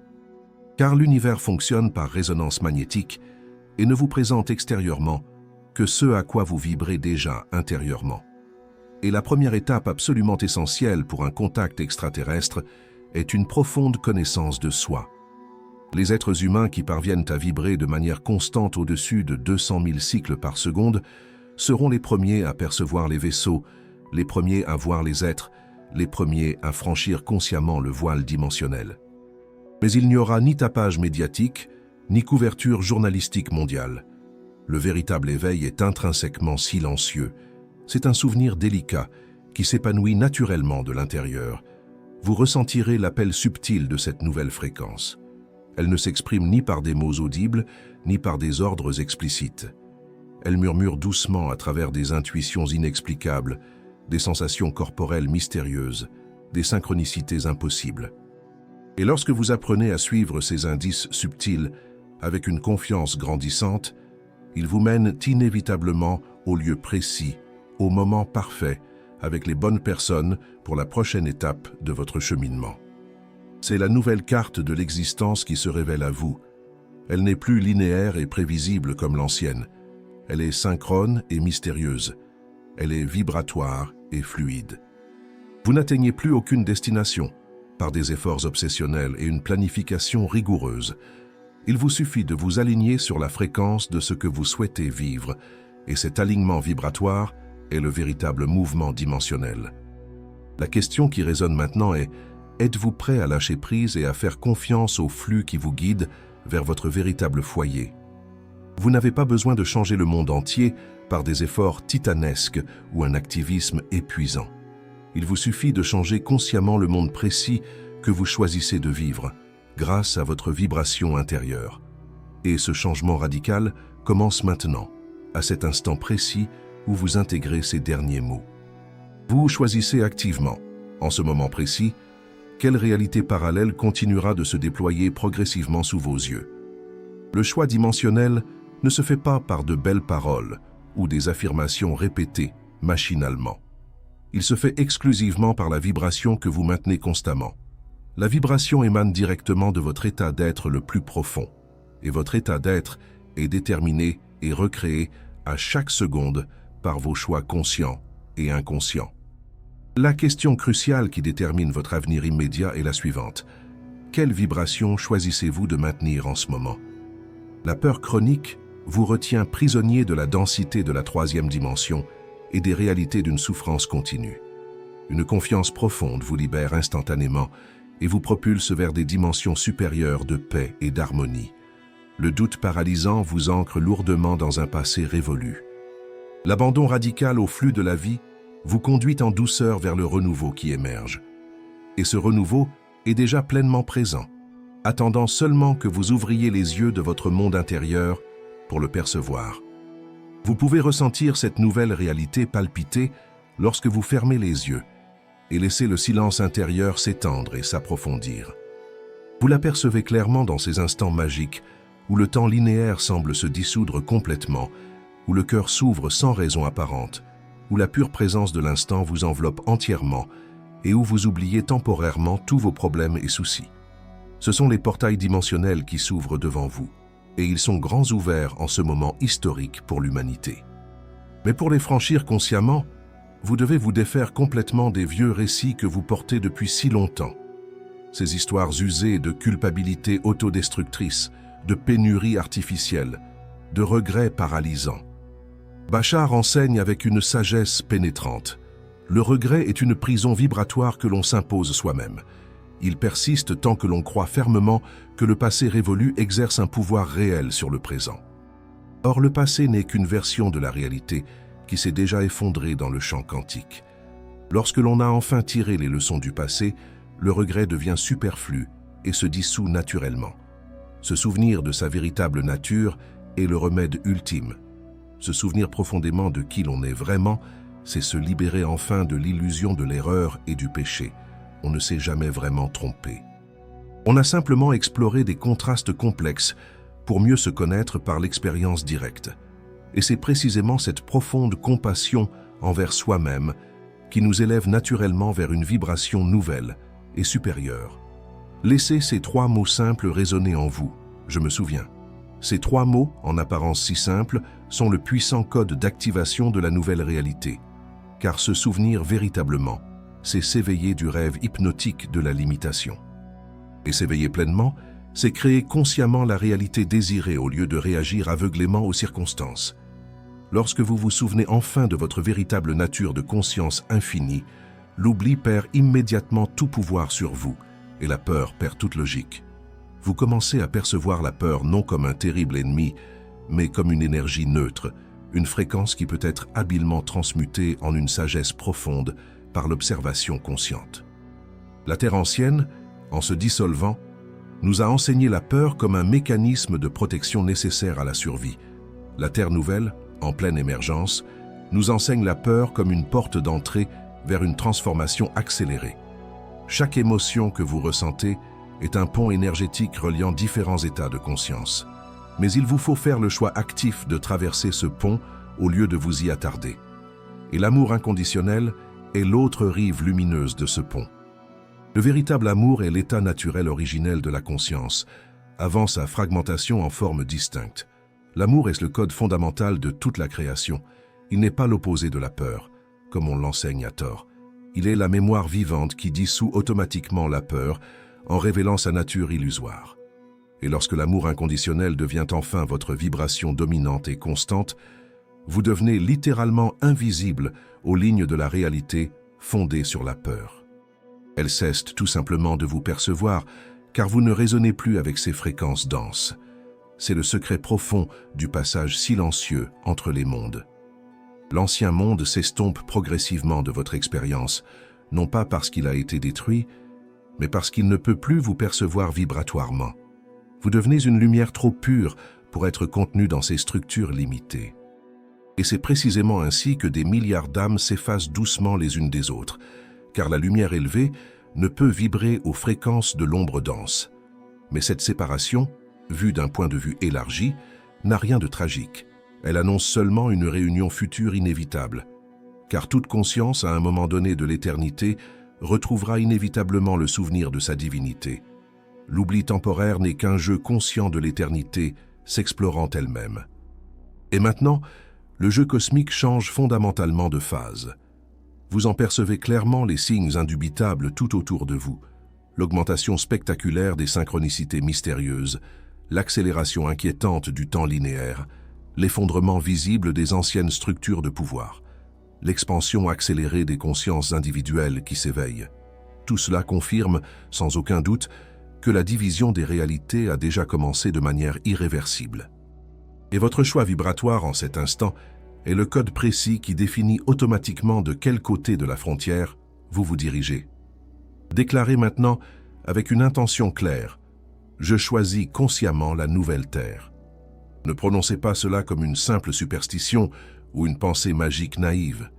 Car l'univers fonctionne par résonance magnétique et ne vous présente extérieurement que ce à quoi vous vibrez déjà intérieurement. Et la première étape absolument essentielle pour un contact extraterrestre est une profonde connaissance de soi. Les êtres humains qui parviennent à vibrer de manière constante au-dessus de 200 000 cycles par seconde seront les premiers à percevoir les vaisseaux, les premiers à voir les êtres, les premiers à franchir consciemment le voile dimensionnel. Mais il n'y aura ni tapage médiatique, ni couverture journalistique mondiale. Le véritable éveil est intrinsèquement silencieux. C'est un souvenir délicat qui s'épanouit naturellement de l'intérieur. Vous ressentirez l'appel subtil de cette nouvelle fréquence. Elle ne s'exprime ni par des mots audibles, ni par des ordres explicites. Elle murmure doucement à travers des intuitions inexplicables, des sensations corporelles mystérieuses, des synchronicités impossibles. Et lorsque vous apprenez à suivre ces indices subtils avec une confiance grandissante, ils vous mènent inévitablement au lieu précis, au moment parfait, avec les bonnes personnes pour la prochaine étape de votre cheminement. C'est la nouvelle carte de l'existence qui se révèle à vous. Elle n'est plus linéaire et prévisible comme l'ancienne. Elle est synchrone et mystérieuse. Elle est vibratoire et fluide. Vous n'atteignez plus aucune destination par des efforts obsessionnels et une planification rigoureuse. Il vous suffit de vous aligner sur la fréquence de ce que vous souhaitez vivre, et cet alignement vibratoire est le véritable mouvement dimensionnel. La question qui résonne maintenant est: êtes-vous prêt à lâcher prise et à faire confiance au flux qui vous guide vers votre véritable foyer? Vous n'avez pas besoin de changer le monde entier par des efforts titanesques ou un activisme épuisant. Il vous suffit de changer consciemment le monde précis que vous choisissez de vivre, grâce à votre vibration intérieure. Et ce changement radical commence maintenant, à cet instant précis où vous intégrez ces derniers mots. Vous choisissez activement, en ce moment précis, quelle réalité parallèle continuera de se déployer progressivement sous vos yeux. Le choix dimensionnel ne se fait pas par de belles paroles ou des affirmations répétées machinalement. Il se fait exclusivement par la vibration que vous maintenez constamment. La vibration émane directement de votre état d'être le plus profond, et votre état d'être est déterminé et recréé à chaque seconde par vos choix conscients et inconscients. La question cruciale qui détermine votre avenir immédiat est la suivante. Quelle vibration choisissez-vous de maintenir en ce moment? La peur chronique vous retient prisonnier de la densité de la troisième dimension et des réalités d'une souffrance continue. Une confiance profonde vous libère instantanément et vous propulse vers des dimensions supérieures de paix et d'harmonie. Le doute paralysant vous ancre lourdement dans un passé révolu. L'abandon radical au flux de la vie vous conduit en douceur vers le renouveau qui émerge. Et ce renouveau est déjà pleinement présent, attendant seulement que vous ouvriez les yeux de votre monde intérieur pour le percevoir. Vous pouvez ressentir cette nouvelle réalité palpiter lorsque vous fermez les yeux et laissez le silence intérieur s'étendre et s'approfondir. Vous l'apercevez clairement dans ces instants magiques où le temps linéaire semble se dissoudre complètement, où le cœur s'ouvre sans raison apparente, où la pure présence de l'instant vous enveloppe entièrement et où vous oubliez temporairement tous vos problèmes et soucis. Ce sont les portails dimensionnels qui s'ouvrent devant vous, et ils sont grands ouverts en ce moment historique pour l'humanité. Mais pour les franchir consciemment, vous devez vous défaire complètement des vieux récits que vous portez depuis si longtemps. Ces histoires usées de culpabilité autodestructrice, de pénurie artificielle, de regrets paralysants. Bashar enseigne avec une sagesse pénétrante. Le regret est une prison vibratoire que l'on s'impose soi-même. Il persiste tant que l'on croit fermement que le passé révolu exerce un pouvoir réel sur le présent. Or, le passé n'est qu'une version de la réalité qui s'est déjà effondrée dans le champ quantique. Lorsque l'on a enfin tiré les leçons du passé, le regret devient superflu et se dissout naturellement. Se souvenir de sa véritable nature est le remède ultime. Se souvenir profondément de qui l'on est vraiment, c'est se libérer enfin de l'illusion de l'erreur et du péché. On ne s'est jamais vraiment trompé. On a simplement exploré des contrastes complexes pour mieux se connaître par l'expérience directe. Et c'est précisément cette profonde compassion envers soi-même qui nous élève naturellement vers une vibration nouvelle et supérieure. Laissez ces 3 mots simples résonner en vous. Je me souviens. Ces 3 mots, en apparence si simples, sont le puissant code d'activation de la nouvelle réalité. Car se souvenir véritablement, c'est s'éveiller du rêve hypnotique de la limitation. Et s'éveiller pleinement, c'est créer consciemment la réalité désirée au lieu de réagir aveuglément aux circonstances. Lorsque vous vous souvenez enfin de votre véritable nature de conscience infinie, l'oubli perd immédiatement tout pouvoir sur vous et la peur perd toute logique. Vous commencez à percevoir la peur non comme un terrible ennemi, mais comme une énergie neutre, une fréquence qui peut être habilement transmutée en une sagesse profonde par l'observation consciente. La Terre ancienne, en se dissolvant, nous a enseigné la peur comme un mécanisme de protection nécessaire à la survie. La Terre nouvelle, en pleine émergence, nous enseigne la peur comme une porte d'entrée vers une transformation accélérée. Chaque émotion que vous ressentez est un pont énergétique reliant différents états de conscience. Mais il vous faut faire le choix actif de traverser ce pont au lieu de vous y attarder. Et l'amour inconditionnel est l'autre rive lumineuse de ce pont. Le véritable amour est l'état naturel originel de la conscience, avant sa fragmentation en formes distinctes. L'amour est le code fondamental de toute la création. Il n'est pas l'opposé de la peur, comme on l'enseigne à tort. Il est la mémoire vivante qui dissout automatiquement la peur en révélant sa nature illusoire. Et lorsque l'amour inconditionnel devient enfin votre vibration dominante et constante, vous devenez littéralement invisible aux lignes de la réalité fondée sur la peur. Elle cesse tout simplement de vous percevoir, car vous ne résonnez plus avec ces fréquences denses. C'est le secret profond du passage silencieux entre les mondes. L'ancien monde s'estompe progressivement de votre expérience, non pas parce qu'il a été détruit, mais parce qu'il ne peut plus vous percevoir vibratoirement. Vous devenez une lumière trop pure pour être contenue dans ces structures limitées. Et c'est précisément ainsi que des milliards d'âmes s'effacent doucement les unes des autres, car la lumière élevée ne peut vibrer aux fréquences de l'ombre dense. Mais cette séparation, vue d'un point de vue élargi, n'a rien de tragique. Elle annonce seulement une réunion future inévitable, car toute conscience, à un moment donné de l'éternité, retrouvera inévitablement le souvenir de sa divinité. L'oubli temporaire n'est qu'un jeu conscient de l'éternité, s'explorant elle-même. Et maintenant, le jeu cosmique change fondamentalement de phase. Vous en percevez clairement les signes indubitables tout autour de vous, l'augmentation spectaculaire des synchronicités mystérieuses, l'accélération inquiétante du temps linéaire, l'effondrement visible des anciennes structures de pouvoir, l'expansion accélérée des consciences individuelles qui s'éveillent. Tout cela confirme, sans aucun doute, que la division des réalités a déjà commencé de manière irréversible. Et votre choix vibratoire en cet instant est le code précis qui définit automatiquement de quel côté de la frontière vous vous dirigez. Déclarez maintenant avec une intention claire: je choisis consciemment la nouvelle terre. Ne prononcez pas cela comme une simple superstition ou une pensée magique naïve.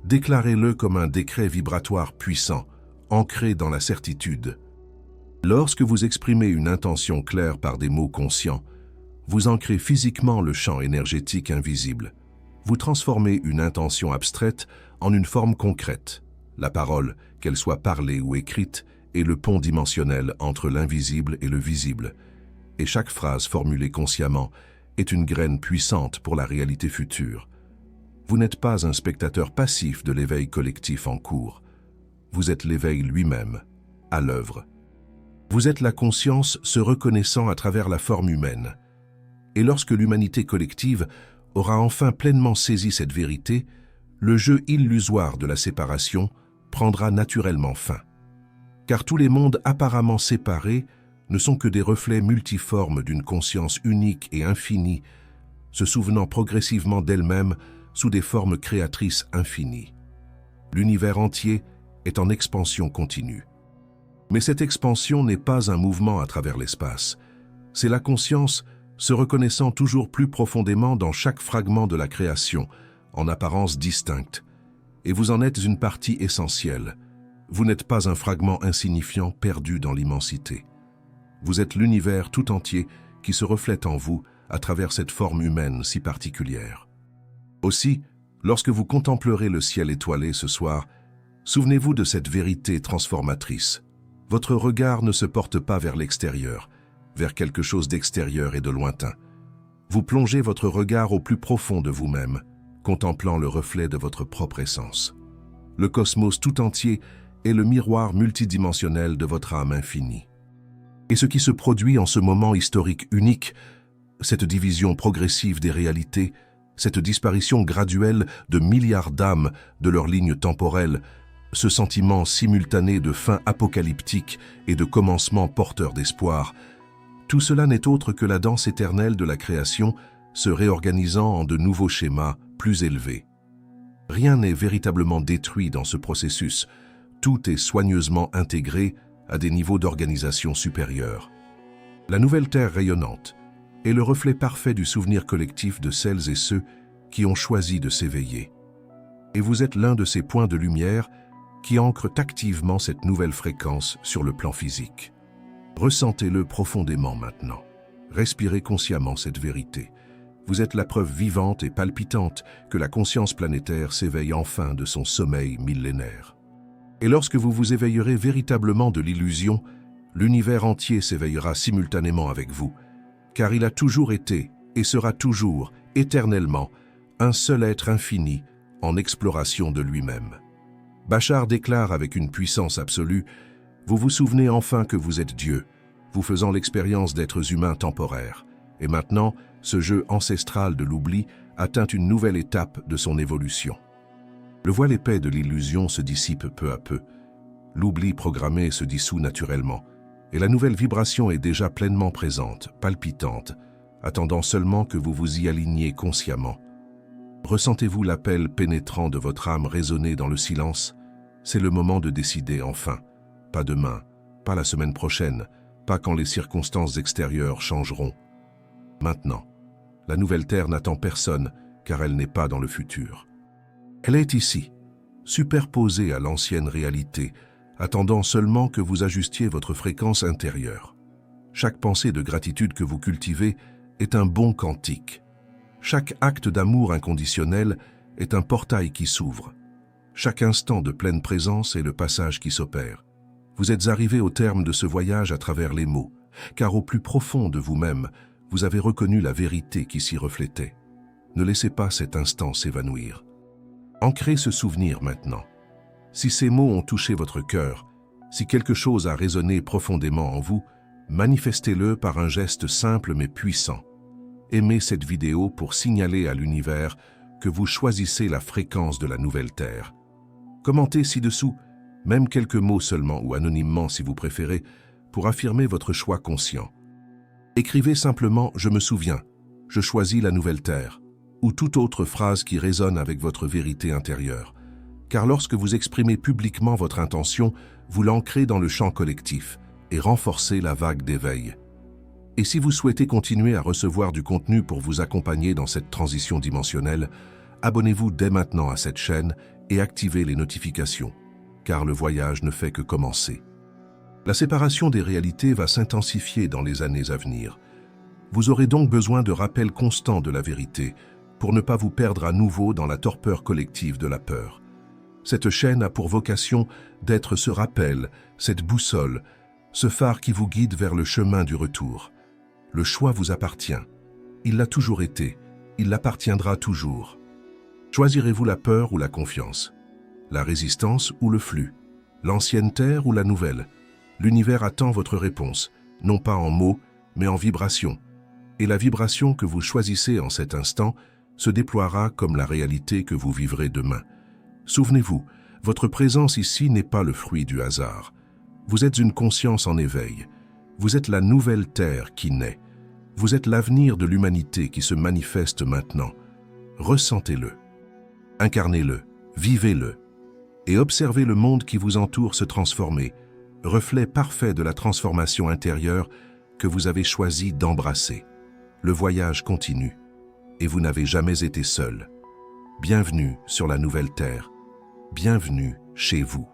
Déclarez-le comme un décret vibratoire puissant, ancré dans la certitude. Lorsque vous exprimez une intention claire par des mots conscients, vous ancrez physiquement le champ énergétique invisible. Vous transformez une intention abstraite en une forme concrète. La parole, qu'elle soit parlée ou écrite, est le pont dimensionnel entre l'invisible et le visible. Et chaque phrase formulée consciemment est une graine puissante pour la réalité future. Vous n'êtes pas un spectateur passif de l'éveil collectif en cours. Vous êtes l'éveil lui-même, à l'œuvre. Vous êtes la conscience se reconnaissant à travers la forme humaine. Et lorsque l'humanité collective aura enfin pleinement saisi cette vérité, le jeu illusoire de la séparation prendra naturellement fin. Car tous les mondes apparemment séparés ne sont que des reflets multiformes d'une conscience unique et infinie, se souvenant progressivement d'elle-même sous des formes créatrices infinies. L'univers entier est en expansion continue. Mais cette expansion n'est pas un mouvement à travers l'espace. C'est la conscience se reconnaissant toujours plus profondément dans chaque fragment de la création, en apparence distincte. Et vous en êtes une partie essentielle. Vous n'êtes pas un fragment insignifiant perdu dans l'immensité. Vous êtes l'univers tout entier qui se reflète en vous à travers cette forme humaine si particulière. Aussi, lorsque vous contemplerez le ciel étoilé ce soir, souvenez-vous de cette vérité transformatrice. Votre regard ne se porte pas vers l'extérieur, vers quelque chose d'extérieur et de lointain. Vous plongez votre regard au plus profond de vous-même, contemplant le reflet de votre propre essence. Le cosmos tout entier est le miroir multidimensionnel de votre âme infinie. Et ce qui se produit en ce moment historique unique, cette division progressive des réalités, cette disparition graduelle de milliards d'âmes de leur ligne temporelle, ce sentiment simultané de fin apocalyptique et de commencement porteur d'espoir, tout cela n'est autre que la danse éternelle de la création se réorganisant en de nouveaux schémas plus élevés. Rien n'est véritablement détruit dans ce processus, tout est soigneusement intégré à des niveaux d'organisation supérieurs. La nouvelle Terre rayonnante est le reflet parfait du souvenir collectif de celles et ceux qui ont choisi de s'éveiller. Et vous êtes l'un de ces points de lumière qui ancrent activement cette nouvelle fréquence sur le plan physique. Ressentez-le profondément maintenant. Respirez consciemment cette vérité. Vous êtes la preuve vivante et palpitante que la conscience planétaire s'éveille enfin de son sommeil millénaire. Et lorsque vous vous éveillerez véritablement de l'illusion, l'univers entier s'éveillera simultanément avec vous, car il a toujours été et sera toujours, éternellement, un seul être infini en exploration de lui-même. Bashar déclare avec une puissance absolue: « Vous vous souvenez enfin que vous êtes Dieu, vous faisant l'expérience d'êtres humains temporaires. Et maintenant, ce jeu ancestral de l'oubli atteint une nouvelle étape de son évolution. » Le voile épais de l'illusion se dissipe peu à peu. L'oubli programmé se dissout naturellement, et la nouvelle vibration est déjà pleinement présente, palpitante, attendant seulement que vous vous y aligniez consciemment. Ressentez-vous l'appel pénétrant de votre âme résonner dans le silence? C'est le moment de décider enfin. Pas demain, pas la semaine prochaine, pas quand les circonstances extérieures changeront. Maintenant, la nouvelle Terre n'attend personne, car elle n'est pas dans le futur. Elle est ici, superposée à l'ancienne réalité, attendant seulement que vous ajustiez votre fréquence intérieure. Chaque pensée de gratitude que vous cultivez est un bon cantique. Chaque acte d'amour inconditionnel est un portail qui s'ouvre. Chaque instant de pleine présence est le passage qui s'opère. Vous êtes arrivé au terme de ce voyage à travers les mots, car au plus profond de vous-même, vous avez reconnu la vérité qui s'y reflétait. Ne laissez pas cet instant s'évanouir. Ancrez ce souvenir maintenant. Si ces mots ont touché votre cœur, si quelque chose a résonné profondément en vous, manifestez-le par un geste simple mais puissant. Aimez cette vidéo pour signaler à l'univers que vous choisissez la fréquence de la nouvelle Terre. Commentez ci-dessous, même quelques mots seulement ou anonymement si vous préférez, pour affirmer votre choix conscient. Écrivez simplement « Je me souviens »,« Je choisis la nouvelle Terre » ou toute autre phrase qui résonne avec votre vérité intérieure. Car lorsque vous exprimez publiquement votre intention, vous l'ancrez dans le champ collectif et renforcez la vague d'éveil. Et si vous souhaitez continuer à recevoir du contenu pour vous accompagner dans cette transition dimensionnelle, abonnez-vous dès maintenant à cette chaîne et activez les notifications, car le voyage ne fait que commencer. La séparation des réalités va s'intensifier dans les années à venir. Vous aurez donc besoin de rappels constants de la vérité pour ne pas vous perdre à nouveau dans la torpeur collective de la peur. Cette chaîne a pour vocation d'être ce rappel, cette boussole, ce phare qui vous guide vers le chemin du retour. Le choix vous appartient. Il l'a toujours été. Il l'appartiendra toujours. Choisirez-vous la peur ou la confiance? La résistance ou le flux? L'ancienne terre ou la nouvelle? L'univers attend votre réponse, non pas en mots, mais en vibration. Et la vibration que vous choisissez en cet instant se déploiera comme la réalité que vous vivrez demain. Souvenez-vous, votre présence ici n'est pas le fruit du hasard. Vous êtes une conscience en éveil. Vous êtes la nouvelle Terre qui naît. Vous êtes l'avenir de l'humanité qui se manifeste maintenant. Ressentez-le, incarnez-le, vivez-le, et observez le monde qui vous entoure se transformer, reflet parfait de la transformation intérieure que vous avez choisi d'embrasser. Le voyage continue, et vous n'avez jamais été seul. Bienvenue sur la nouvelle Terre. Bienvenue chez vous.